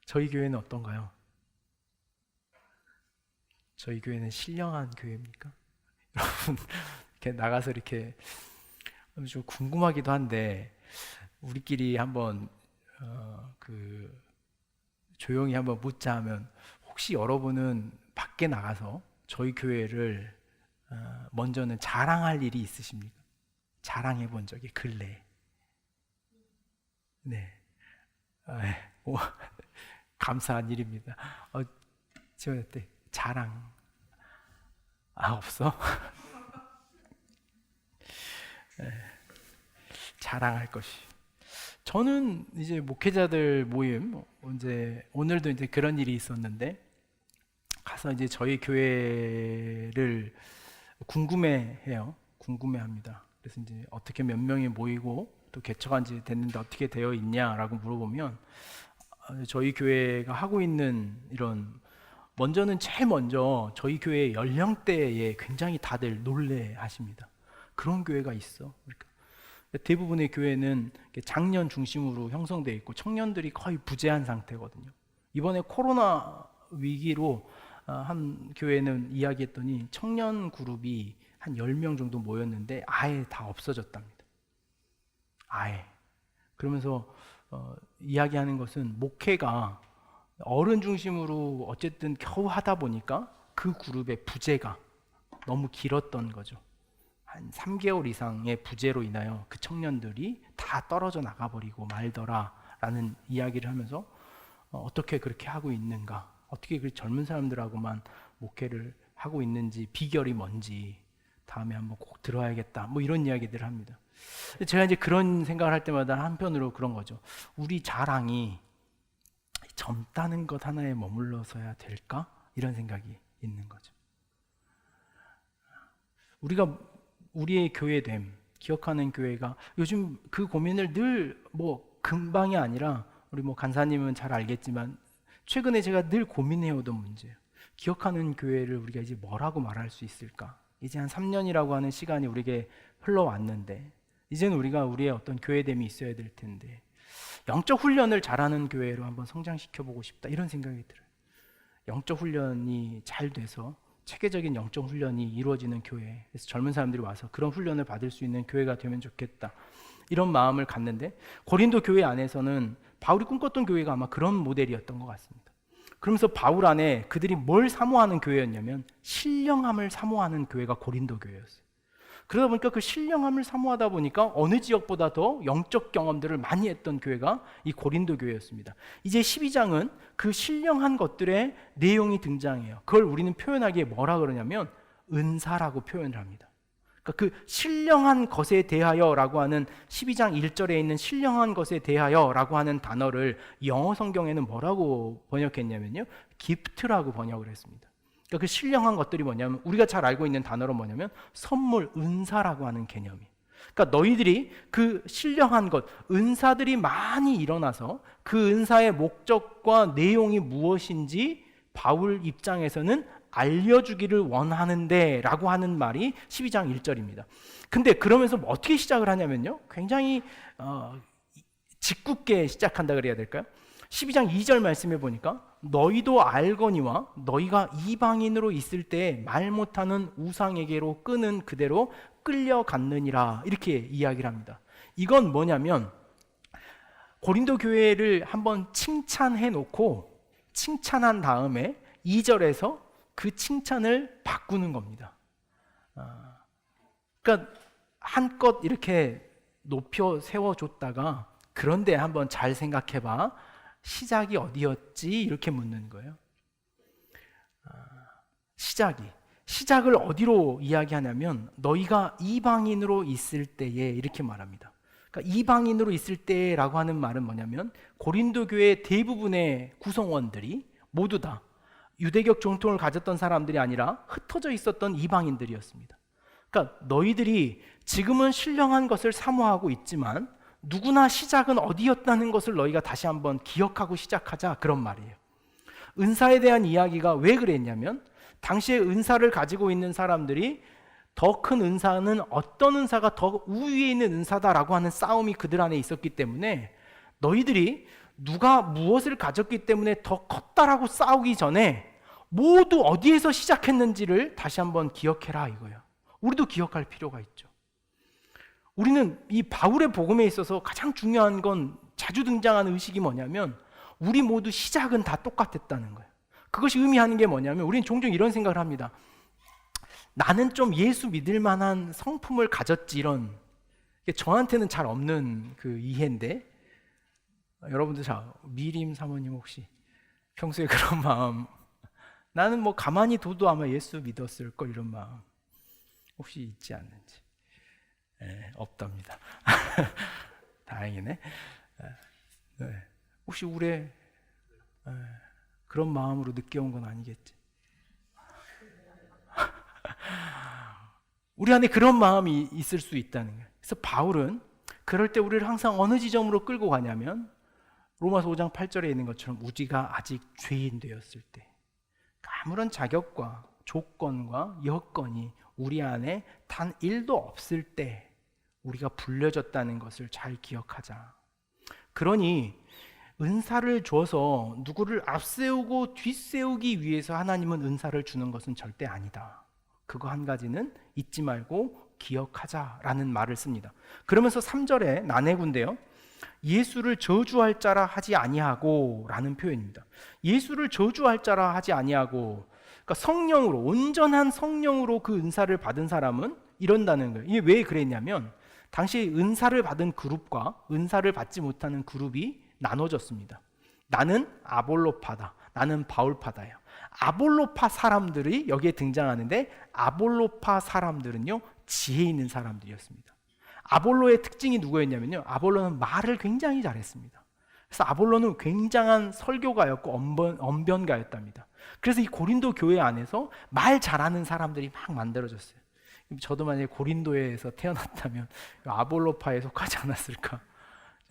저희 교회는 어떤가요? 저희 교회는 신령한 교회입니까? 여러분 이렇게 나가서 이렇게 좀 궁금하기도 한데 우리끼리 한번 조용히 한번 묻자 하면, 혹시 여러분은 밖에 나가서 저희 교회를 먼저는 자랑할 일이 있으십니까? 자랑해 본 적이 근래에? 네. 감사한 일입니다. 지원할 때 자랑 없어? 자랑할 것이. 저는 이제 목회자들 모임 오늘도 이제 그런 일이 있었는데 가서 이제 저희 교회를 궁금해해요. 궁금해합니다. 그래서 이제 어떻게 몇 명이 모이고 또 개척한 지 됐는데 어떻게 되어 있냐라고 물어보면 저희 교회가 하고 있는 이런, 제일 먼저 저희 교회 연령대에 굉장히 다들 놀래하십니다. 그런 교회가 있어. 그러니까 대부분의 교회는 장년 중심으로 형성되어 있고 청년들이 거의 부재한 상태거든요. 이번에 코로나 위기로 한 교회는 이야기했더니 청년 그룹이 한 10명 정도 모였는데 아예 다 없어졌답니다. 아예. 그러면서 이야기하는 것은 목회가 어른 중심으로 어쨌든 겨우 하다 보니까 그 그룹의 부재가 너무 길었던 거죠. 한 3개월 이상의 부재로 인하여 그 청년들이 다 떨어져 나가버리고 말더라라는 이야기를 하면서 어떻게 그렇게 하고 있는가, 어떻게 그 젊은 사람들하고만 목회를 하고 있는지 비결이 뭔지 다음에 한번 꼭 들어야겠다, 뭐 이런 이야기들을 합니다. 제가 이제 그런 생각을 할 때마다 한편으로 그런 거죠. 우리 자랑이 젊다는 것 하나에 머물러서야 될까? 이런 생각이 있는 거죠. 우리가 우리의 교회됨, 기억하는 교회가 요즘 그 고민을 늘 금방이 아니라 우리 간사님은 잘 알겠지만 최근에 제가 늘 고민해오던 문제예요. 기억하는 교회를 우리가 이제 뭐라고 말할 수 있을까? 이제 한 3년이라고 하는 시간이 우리에게 흘러왔는데 이제는 우리가 우리의 어떤 교회됨이 있어야 될 텐데 영적 훈련을 잘하는 교회로 한번 성장시켜보고 싶다, 이런 생각이 들어요. 영적 훈련이 잘 돼서 체계적인 영적 훈련이 이루어지는 교회, 그래서 젊은 사람들이 와서 그런 훈련을 받을 수 있는 교회가 되면 좋겠다, 이런 마음을 갖는데 고린도 교회 안에서는 바울이 꿈꿨던 교회가 아마 그런 모델이었던 것 같습니다. 그러면서 바울 안에 그들이 뭘 사모하는 교회였냐면 신령함을 사모하는 교회가 고린도 교회였어요. 그러다 보니까 그 신령함을 사모하다 보니까 어느 지역보다 더 영적 경험들을 많이 했던 교회가 이 고린도 교회였습니다. 이제 12장은 그 신령한 것들의 내용이 등장해요. 그걸 우리는 표현하기에 뭐라 그러냐면 은사라고 표현을 합니다. 그러니까 그 신령한 것에 대하여라고 하는 12장 1절에 있는 신령한 것에 대하여라고 하는 단어를 영어 성경에는 뭐라고 번역했냐면요, 기프트라고 번역을 했습니다. 그러니까 그 신령한 것들이 뭐냐면 우리가 잘 알고 있는 단어로 뭐냐면 선물, 은사라고 하는 개념이에요. 그러니까 너희들이 그 신령한 것, 은사들이 많이 일어나서 그 은사의 목적과 내용이 무엇인지 바울 입장에서는 알려주기를 원하는데 라고 하는 말이 12장 1절입니다. 근데 그러면서 어떻게 시작을 하냐면요, 굉장히 짓궂게 시작한다 그래야 될까요? 12장 2절 말씀해 보니까 너희도 알거니와 너희가 이방인으로 있을 때 말 못하는 우상에게로 끄는 그대로 끌려갔느니라, 이렇게 이야기를 합니다. 이건 뭐냐면 고린도 교회를 한번 칭찬해 놓고 칭찬한 다음에 2절에서 그 칭찬을 바꾸는 겁니다. 그러니까 한껏 이렇게 높여 세워줬다가 그런데 한번 잘 생각해봐. 시작이 어디였지? 이렇게 묻는 거예요. 시작을 어디로 이야기하냐면 너희가 이방인으로 있을 때에 이렇게 말합니다. 그러니까 이방인으로 있을 때라고 하는 말은 뭐냐면 고린도 교회 대부분의 구성원들이 모두 다 유대교 정통을 가졌던 사람들이 아니라 흩어져 있었던 이방인들이었습니다. 그러니까 너희들이 지금은 신령한 것을 사모하고 있지만 누구나 시작은 어디였다는 것을 너희가 다시 한번 기억하고 시작하자, 그런 말이에요. 은사에 대한 이야기가 왜 그랬냐면 당시에 은사를 가지고 있는 사람들이 더 큰 은사는 어떤 은사가 더 우위에 있는 은사다라고 하는 싸움이 그들 안에 있었기 때문에 너희들이 누가 무엇을 가졌기 때문에 더 컸다라고 싸우기 전에 모두 어디에서 시작했는지를 다시 한번 기억해라 이거예요. 우리도 기억할 필요가 있죠. 우리는 이 바울의 복음에 있어서 가장 중요한 건 자주 등장하는 의식이 뭐냐면 우리 모두 시작은 다 똑같았다는 거예요. 그것이 의미하는 게 뭐냐면 우리는 종종 이런 생각을 합니다. 나는 좀 예수 믿을 만한 성품을 가졌지, 이런, 저한테는 잘 없는 그 이해인데 여러분들 미림 사모님 혹시 평소에 그런 마음, 나는 뭐 가만히 둬도 아마 예수 믿었을 걸, 이런 마음 혹시 있지 않는지? 없답니다. 다행이네. 혹시 우리 그런 마음으로 늦게 온 건 아니겠지? 우리 안에 그런 마음이 있을 수 있다는 거예요. 그래서 바울은 그럴 때 우리를 항상 어느 지점으로 끌고 가냐면 로마서 5장 8절에 있는 것처럼 우리가 아직 죄인 되었을 때, 아무런 자격과 조건과 여건이 우리 안에 단 1도 없을 때 우리가 불려졌다는 것을 잘 기억하자. 그러니 은사를 줘서 누구를 앞세우고 뒷세우기 위해서 하나님은 은사를 주는 것은 절대 아니다. 그거 한 가지는 잊지 말고 기억하자라는 말을 씁니다. 그러면서 3절에 나네군데요, 예수를 저주할 자라 하지 아니하고 라는 표현입니다. 예수를 저주할 자라 하지 아니하고, 그러니까 성령으로, 온전한 성령으로 그 은사를 받은 사람은 이런다는 거예요. 이게 왜 그랬냐면 당시 은사를 받은 그룹과 은사를 받지 못하는 그룹이 나눠졌습니다. 나는 아볼로파다, 나는 바울파다예요. 아볼로파 사람들이 여기에 등장하는데 아볼로파 사람들은요 지혜 있는 사람들이었습니다. 아볼로의 특징이 누구였냐면요, 아볼로는 말을 굉장히 잘했습니다. 그래서 아볼로는 굉장한 설교가였고 언변가였답니다. 그래서 이 고린도 교회 안에서 말 잘하는 사람들이 막 만들어졌어요. 저도 만약에 고린도에서 태어났다면 아볼로파에 속하지 않았을까,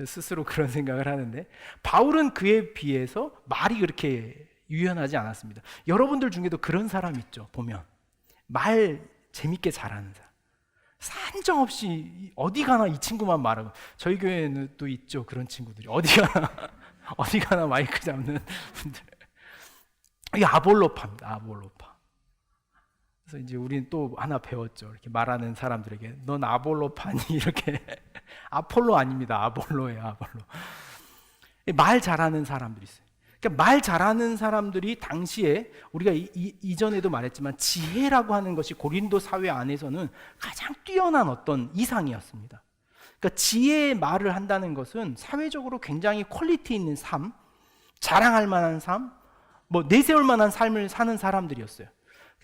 스스로 그런 생각을 하는데, 바울은 그에 비해서 말이 그렇게 유연하지 않았습니다. 여러분들 중에도 그런 사람 있죠. 보면 말 재밌게 잘하는 사람, 산정없이 어디 가나 이 친구만 말하고. 저희 교회에는 또 있죠, 그런 친구들이. 어디 가나 마이크 잡는 분들. 이게 아볼로파입니다. 아볼로파. 그래서 이제 우리는 또 하나 배웠죠. 이렇게 말하는 사람들에게 넌 아볼로파니, 이렇게. 아폴로 아닙니다. 아볼로예요. 아볼로. 말 잘하는 사람들이 있어요. 그러니까 말 잘하는 사람들이 당시에 우리가 이전에도 말했지만 지혜라고 하는 것이 고린도 사회 안에서는 가장 뛰어난 어떤 이상이었습니다. 그러니까 지혜의 말을 한다는 것은 사회적으로 굉장히 퀄리티 있는 삶, 자랑할 만한 삶, 뭐 내세울 만한 삶을 사는 사람들이었어요.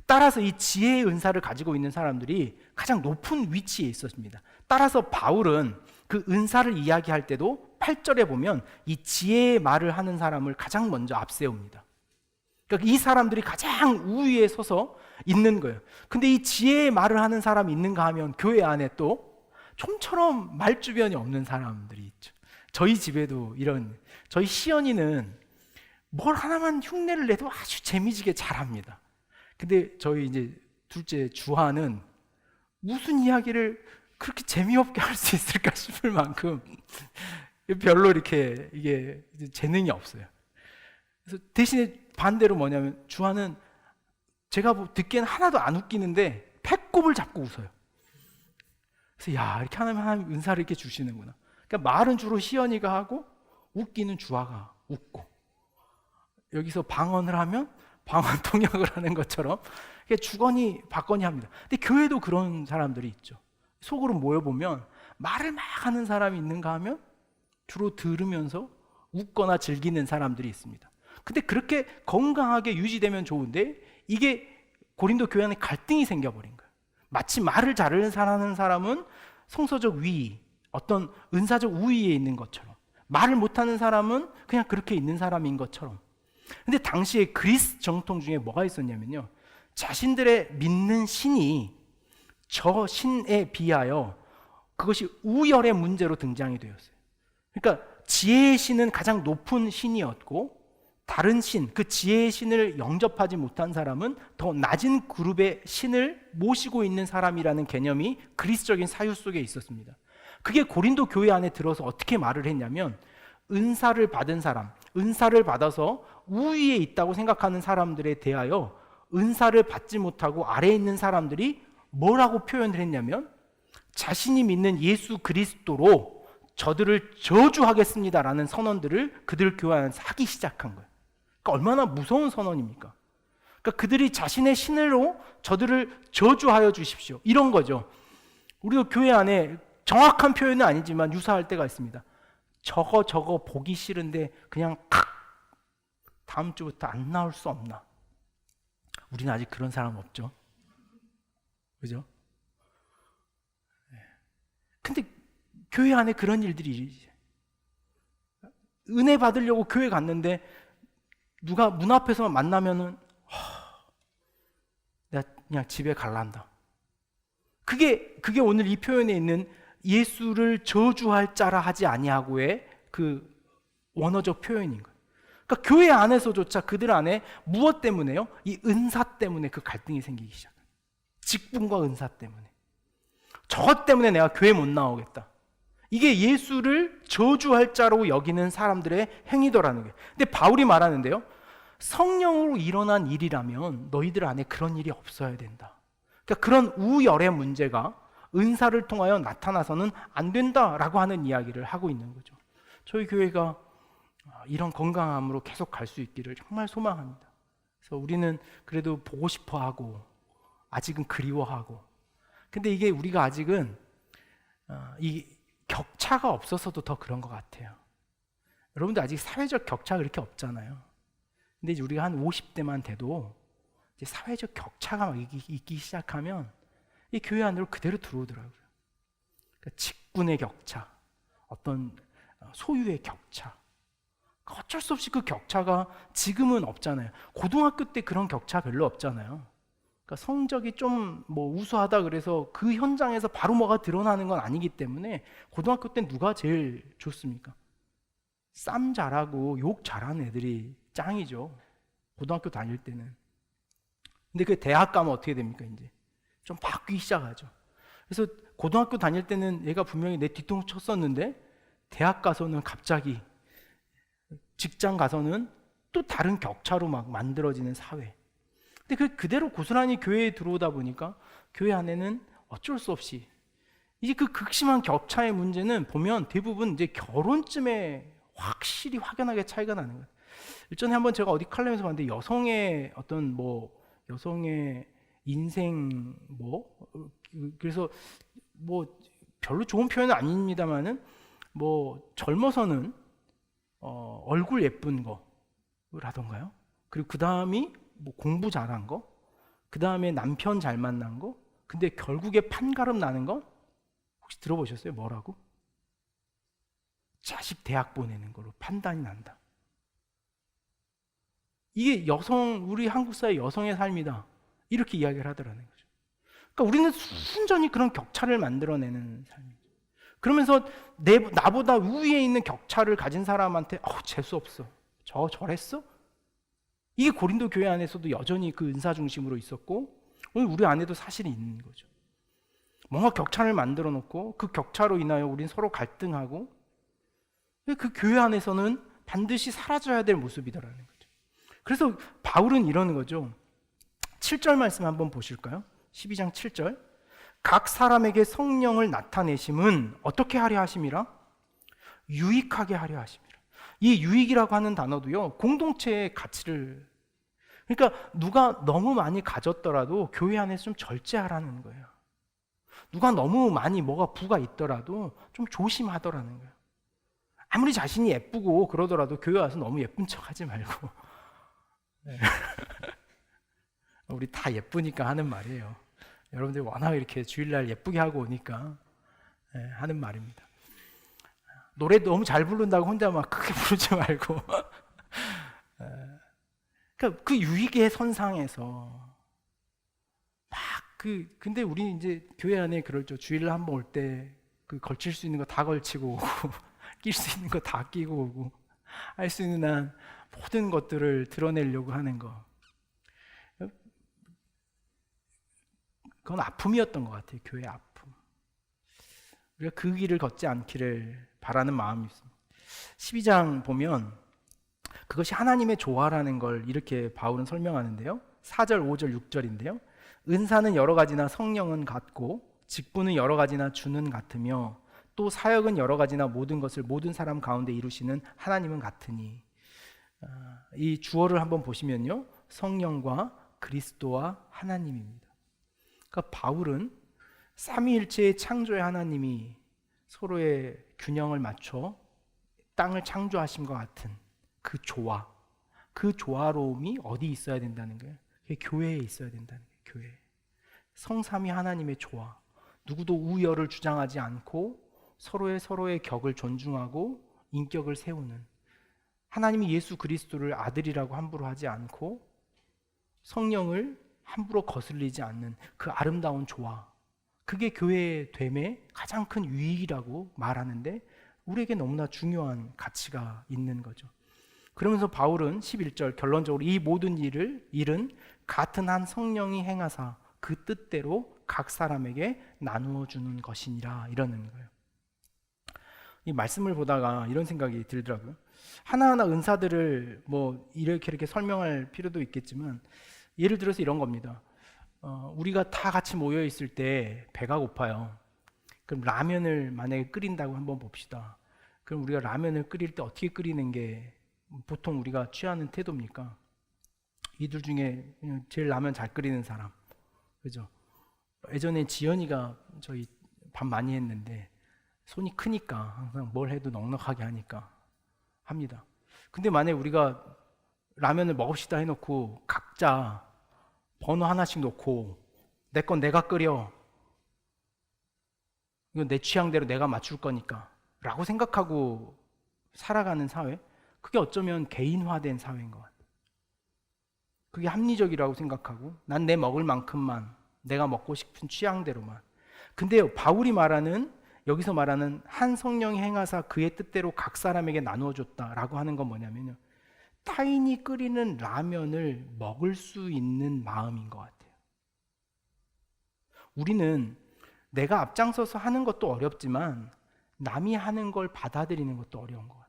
따라서 이 지혜의 은사를 가지고 있는 사람들이 가장 높은 위치에 있었습니다. 따라서 바울은 그 은사를 이야기할 때도 8절에 보면 이 지혜의 말을 하는 사람을 가장 먼저 앞세웁니다. 그러니까 이 사람들이 가장 우위에 서서 있는 거예요. 근데 이 지혜의 말을 하는 사람이 있는가 하면 교회 안에 또 좀처럼 말주변이 없는 사람들이 있죠. 저희 집에도 저희 시연이는 뭘 하나만 흉내를 내도 아주 재미지게 잘합니다. 근데 저희 이제 둘째 주하는 무슨 이야기를 그렇게 재미없게 할 수 있을까 싶을 만큼 별로 이렇게 이게 재능이 없어요. 그래서 대신에 반대로 뭐냐면 주하는 제가 듣기엔 하나도 안 웃기는데 배꼽을 잡고 웃어요. 그래서 야, 이렇게 하나님 은사를 이렇게 주시는구나. 그러니까 말은 주로 시연이가 하고 웃기는 주화가 웃고, 여기서 방언을 하면 방언 통역을 하는 것처럼 주거니 받거니 합니다. 근데 교회도 그런 사람들이 있죠. 속으로 모여보면 말을 막 하는 사람이 있는가 하면 주로 들으면서 웃거나 즐기는 사람들이 있습니다. 근데 그렇게 건강하게 유지되면 좋은데 이게 고린도 교회 안에 갈등이 생겨버린 거예요. 마치 말을 잘하는 사람은 성서적 위위, 어떤 은사적 우위에 있는 것처럼, 말을 못하는 사람은 그냥 그렇게 있는 사람인 것처럼. 근데 당시에 그리스 정통 중에 뭐가 있었냐면요, 자신들의 믿는 신이 저 신에 비하여 그것이 우열의 문제로 등장이 되었어요. 그러니까 지혜의 신은 가장 높은 신이었고, 다른 신, 그 지혜의 신을 영접하지 못한 사람은 더 낮은 그룹의 신을 모시고 있는 사람이라는 개념이 그리스적인 사유 속에 있었습니다. 그게 고린도 교회 안에 들어서 어떻게 말을 했냐면, 은사를 받은 사람, 은사를 받아서 우위에 있다고 생각하는 사람들에 대하여 은사를 받지 못하고 아래에 있는 사람들이 뭐라고 표현을 했냐면, 자신이 믿는 예수 그리스도로 저들을 저주하겠습니다라는 선언들을 그들 교회 안에서 하기 시작한 거예요. 그러니까 얼마나 무서운 선언입니까? 그러니까 그들이 자신의 신으로 저들을 저주하여 주십시오, 이런 거죠. 우리도 교회 안에 정확한 표현은 아니지만 유사할 때가 있습니다. 저거 보기 싫은데 그냥 다음 주부터 안 나올 수 없나? 우리는 아직 그런 사람 없죠. 그죠? 근데 교회 안에 그런 일들이, 은혜 받으려고 교회 갔는데 누가 문 앞에서만 만나면은 내가 그냥 집에 갈란다. 그게 오늘 이 표현에 있는 예수를 저주할 자라 하지 아니하고의 그 원어적 표현인 거예요. 그러니까 교회 안에서조차 그들 안에 무엇 때문에요? 이 은사 때문에 그 갈등이 생기기 시작해요. 직분과 은사 때문에. 저것 때문에 내가 교회 못 나오겠다. 이게 예수를 저주할 자로 여기는 사람들의 행위더라는 거예요. 근데 바울이 말하는데요, 성령으로 일어난 일이라면 너희들 안에 그런 일이 없어야 된다. 그러니까 그런 우열의 문제가 은사를 통하여 나타나서는 안 된다라고 하는 이야기를 하고 있는 거죠. 저희 교회가 이런 건강함으로 계속 갈 수 있기를 정말 소망합니다. 그래서 우리는 그래도 보고 싶어 하고, 아직은 그리워하고, 근데 이게 우리가 아직은 이 격차가 없어서도 더 그런 것 같아요. 여러분들 아직 사회적 격차가 그렇게 없잖아요. 근데 이제 우리가 한 50대만 돼도 이제 사회적 격차가 막 있기 시작하면 이 교회 안으로 그대로 들어오더라고요. 그러니까 직분의 격차, 어떤 소유의 격차, 어쩔 수 없이 그 격차가 지금은 없잖아요. 고등학교 때 그런 격차 별로 없잖아요. 그러니까 성적이 좀 뭐 우수하다 그래서 그 현장에서 바로 뭐가 드러나는 건 아니기 때문에 고등학교 때 누가 제일 좋습니까? 쌈 잘하고 욕 잘하는 애들이 짱이죠, 고등학교 다닐 때는. 근데 그 대학 가면 어떻게 됩니까? 이제 좀 바뀌기 시작하죠. 그래서 고등학교 다닐 때는 얘가 분명히 내 뒤통수 쳤었는데 대학 가서는 갑자기, 직장 가서는 또 다른 격차로 막 만들어지는 사회. 근데 그 그대로 고스란히 교회에 들어오다 보니까 교회 안에는 어쩔 수 없이 이제 그 극심한 격차의 문제는 보면 대부분 이제 결혼쯤에 확실히 확연하게 차이가 나는 거예요. 일전에 한번 제가 어디 칼럼에서 봤는데 여성의 어떤 뭐 여성의 인생 그래서 뭐 별로 좋은 표현은 아닙니다만은 뭐 젊어서는 얼굴 예쁜 거라던가요. 그리고 그 다음이 뭐 공부 잘한 거, 그 다음에 남편 잘 만난 거, 근데 결국에 판가름 나는 거 혹시 들어보셨어요? 뭐라고? 자식 대학 보내는 걸로 판단이 난다. 이게 우리 한국 사회 여성의 삶이다, 이렇게 이야기를 하더라는 거죠. 그러니까 우리는 순전히 그런 격차를 만들어내는 삶이죠. 그러면서 나보다 위에 있는 격차를 가진 사람한테 재수 없어, 저랬어? 이게 고린도 교회 안에서도 여전히 그 은사 중심으로 있었고, 오늘 우리 안에도 사실이 있는 거죠. 뭔가 격차를 만들어 놓고 그 격차로 인하여 우리는 서로 갈등하고, 그 교회 안에서는 반드시 사라져야 될 모습이다라는 거죠. 그래서 바울은 이러는 거죠. 7절 말씀 한번 보실까요? 12장 7절. 각 사람에게 성령을 나타내심은 어떻게 하려 하심이라? 유익하게 하려 하심이라. 이 유익이라고 하는 단어도요, 공동체의 가치를, 그러니까 누가 너무 많이 가졌더라도 교회 안에서 좀 절제하라는 거예요. 누가 너무 많이 뭐가 부가 있더라도 좀 조심하더라는 거예요. 아무리 자신이 예쁘고 그러더라도 교회 와서 너무 예쁜 척 하지 말고. 네. 우리 다 예쁘니까 하는 말이에요. 여러분들 워낙 이렇게 주일날 예쁘게 하고 오니까 하는 말입니다. 노래 너무 잘 부른다고 혼자 막 크게 부르지 말고. 그러니까 그 유익의 선상에서 막 근데 우리 이제 교회 안에 그럴죠. 주일날 한번 올 때 그 걸칠 수 있는 거 다 걸치고 오고 낄 수 있는 거 다 끼고 오고 할 수 있는 한 모든 것들을 드러내려고 하는 거. 그건 아픔이었던 것 같아요. 교회의 아픔. 우리가 그 길을 걷지 않기를 바라는 마음이 있습니다. 12장 보면 그것이 하나님의 조화라는 걸 이렇게 바울은 설명하는데요. 4절, 5절, 6절인데요. 은사는 여러 가지나 성령은 같고 직분은 여러 가지나 주는 같으며 또 사역은 여러 가지나 모든 것을 모든 사람 가운데 이루시는 하나님은 같으니. 이 주어를 한번 보시면요. 성령과 그리스도와 하나님입니다. 그러니까 바울은 삼위일체의 창조의 하나님이 서로의 균형을 맞춰 땅을 창조하신 것 같은 그 조화, 그 조화로움이 어디 있어야 된다는 거예요? 그게 교회에 있어야 된다는 거예요. 교회. 성삼위 하나님의 조화. 누구도 우열을 주장하지 않고 서로의 격을 존중하고 인격을 세우는, 하나님이 예수 그리스도를 아들이라고 함부로 하지 않고 성령을 함부로 거슬리지 않는 그 아름다운 조화, 그게 교회의 됨의 가장 큰 유익이라고 말하는데 우리에게 너무나 중요한 가치가 있는 거죠. 그러면서 바울은 11절 결론적으로 이 모든 일은 같은 한 성령이 행하사 그 뜻대로 각 사람에게 나누어 주는 것이니라 이러는 거예요. 이 말씀을 보다가 이런 생각이 들더라고요. 하나하나 은사들을 뭐 이렇게 설명할 필요도 있겠지만 예를 들어서 이런 겁니다. 우리가 다 같이 모여 있을 때 배가 고파요. 그럼 라면을 만약에 끓인다고 한번 봅시다. 그럼 우리가 라면을 끓일 때 어떻게 끓이는 게 보통 우리가 취하는 태도입니까? 이들 중에 제일 라면 잘 끓이는 사람, 그죠? 예전에 지연이가 저희 밥 많이 했는데 손이 크니까 항상 뭘 해도 넉넉하게 하니까 합니다. 근데 만약에 우리가 라면을 먹읍시다 해놓고 각자 번호 하나씩 놓고 내 건 내가 끓여, 이건 내 취향대로 내가 맞출 거니까 라고 생각하고 살아가는 사회, 그게 어쩌면 개인화된 사회인 것 같아요. 그게 합리적이라고 생각하고 난 내 먹을 만큼만, 내가 먹고 싶은 취향대로만. 근데 바울이 여기서 말하는 한 성령이 행하사 그의 뜻대로 각 사람에게 나누어 줬다라고 하는 건 뭐냐면요, 타인이 끓이는 라면을 먹을 수 있는 마음인 것 같아요. 우리는 내가 앞장서서 하는 것도 어렵지만 남이 하는 걸 받아들이는 것도 어려운 것 같아요.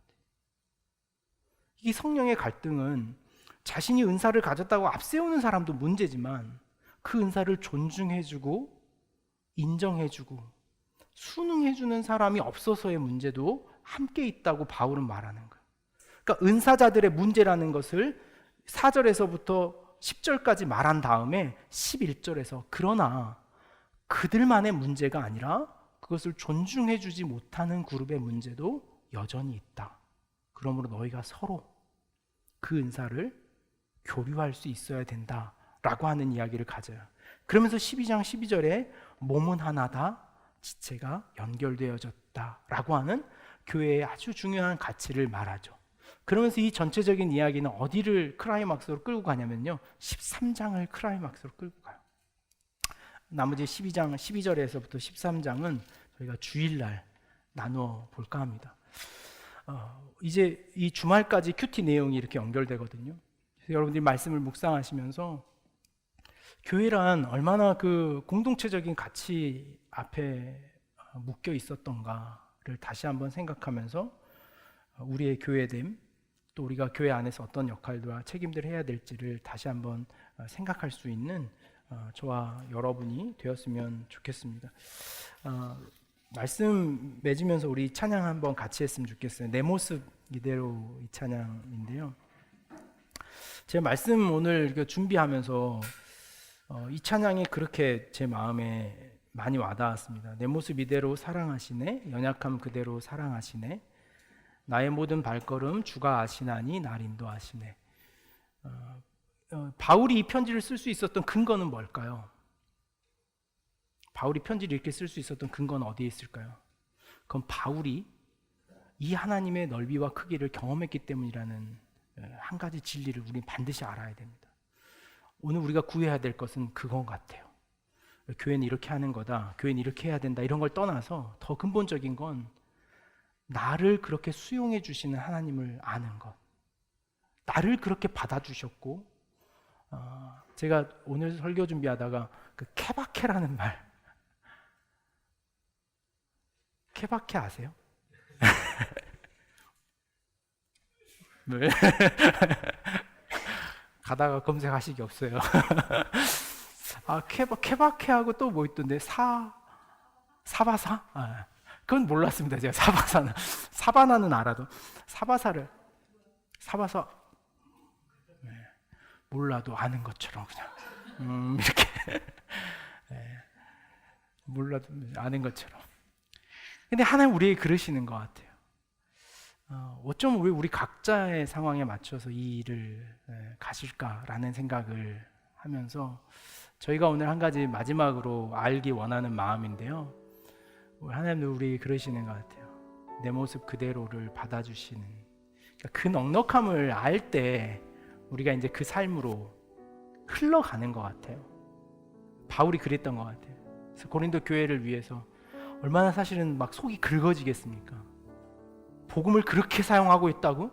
이 성령의 갈등은 자신이 은사를 가졌다고 앞세우는 사람도 문제지만 그 은사를 존중해주고 인정해주고 순응해주는 사람이 없어서의 문제도 함께 있다고 바울은 말하는 거예요. 그러니까 은사자들의 문제라는 것을 4절에서부터 10절까지 말한 다음에 11절에서 그러나 그들만의 문제가 아니라 그것을 존중해주지 못하는 그룹의 문제도 여전히 있다. 그러므로 너희가 서로 그 은사를 교류할 수 있어야 된다라고 하는 이야기를 가져요. 그러면서 12장 12절에 몸은 하나다, 지체가 연결되어졌다라고 하는 교회의 아주 중요한 가치를 말하죠. 그러면서 이 전체적인 이야기는 어디를 클라이막스로 끌고 가냐면요, 13장을 클라이막스로 끌고 가요. 나머지 12장 12절에서부터 13장은 저희가 주일날 나누어 볼까 합니다. 이제 이 주말까지 큐티 내용이 이렇게 연결되거든요. 그래서 여러분들이 말씀을 묵상하시면서 교회란 얼마나 그 공동체적인 가치 앞에 묶여 있었던가를 다시 한번 생각하면서 우리의 교회됨, 또 우리가 교회 안에서 어떤 역할과 책임들을 해야 될지를 다시 한번 생각할 수 있는 저와 여러분이 되었으면 좋겠습니다. 말씀 맺으면서 우리 찬양 한번 같이 했으면 좋겠어요. 내 모습 이대로 이 찬양인데요. 제 말씀 오늘 준비하면서 이 찬양이 그렇게 제 마음에 많이 와닿았습니다. 내 모습 이대로 사랑하시네, 연약함 그대로 사랑하시네, 나의 모든 발걸음 주가 아시나니 날 인도하시네. 바울이 이 편지를 쓸 수 있었던 근거는 뭘까요? 바울이 편지를 이렇게 쓸 수 있었던 근거는 어디에 있을까요? 그건 바울이 이 하나님의 넓이와 크기를 경험했기 때문이라는 한 가지 진리를 우리는 반드시 알아야 됩니다. 오늘 우리가 구해야 될 것은 그건 같아요. 교회는 이렇게 하는 거다, 교회는 이렇게 해야 된다, 이런 걸 떠나서 더 근본적인 건 나를 그렇게 수용해 주시는 하나님을 아는 것, 나를 그렇게 받아주셨고, 제가 오늘 설교 준비하다가 그 케바케라는 말, 케바케 아세요? 네. 가다가 검색하시기 없어요. 케바케하고 또 뭐 있던데, 사바사? 그건 몰랐습니다. 제가 사바나는 알아도 사바사 네, 몰라도 아는 것처럼 그냥 이렇게 네, 몰라도 아는 것처럼. 근데 하나님 우리에게 그러시는 것 같아요. 어쩜 왜 우리 각자의 상황에 맞춰서 이 일을 가실까라는 생각을 하면서 저희가 오늘 한 가지 마지막으로 알기 원하는 마음인데요. 하나님도 우리에게 그러시는 것 같아요. 내 모습 그대로를 받아주시는, 그러니까 그 넉넉함을 알 때 우리가 이제 그 삶으로 흘러가는 것 같아요. 바울이 그랬던 것 같아요. 그래서 고린도 교회를 위해서 얼마나 사실은 막 속이 긁어지겠습니까? 복음을 그렇게 사용하고 있다고?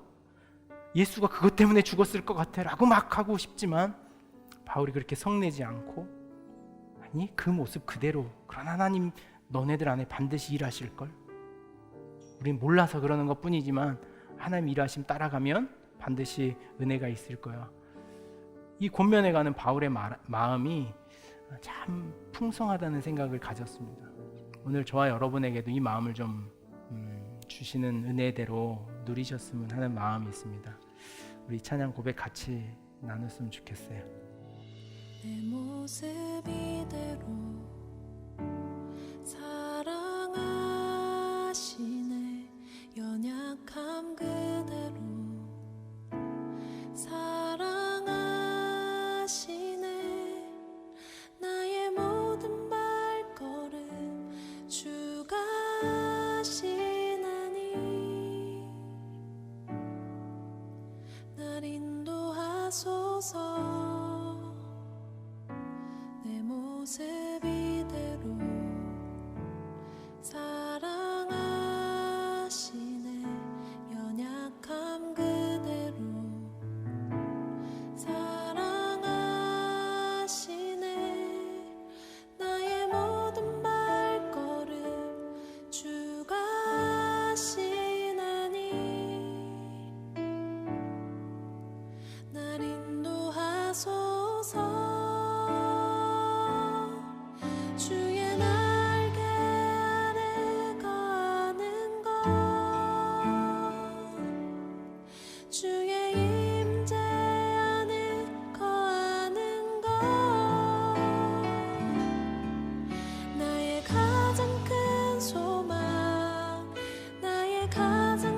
예수가 그것 때문에 죽었을 것 같아 라고 막 하고 싶지만 바울이 그렇게 성내지 않고, 아니 그 모습 그대로, 그런 하나님 너네들 안에 반드시 일하실걸, 우린 몰라서 그러는 것 뿐이지만 하나님 일하심 따라가면 반드시 은혜가 있을 거야. 이 권면에 가는 바울의 마음이 참 풍성하다는 생각을 가졌습니다. 오늘 저와 여러분에게도 이 마음을 좀 주시는 은혜대로 누리셨으면 하는 마음이 있습니다. 우리 찬양 고백 같이 나눴으면 좋겠어요. 내 모습 이대로 사랑하시네, 연약함 그대로 사랑하시네, 나의 모든 발걸음 주가 아시나니 날 인도하소서. 내 모습 이대로 사랑하시네, 연약함 그대로 사랑하시네, 나의 모든 발걸음 주가 아시나니 날 인도하소서. 주의 날개 아래 거하는 것, 주의 임재 안에 거하는 것, 나의 가장 큰 소망, 나의 가장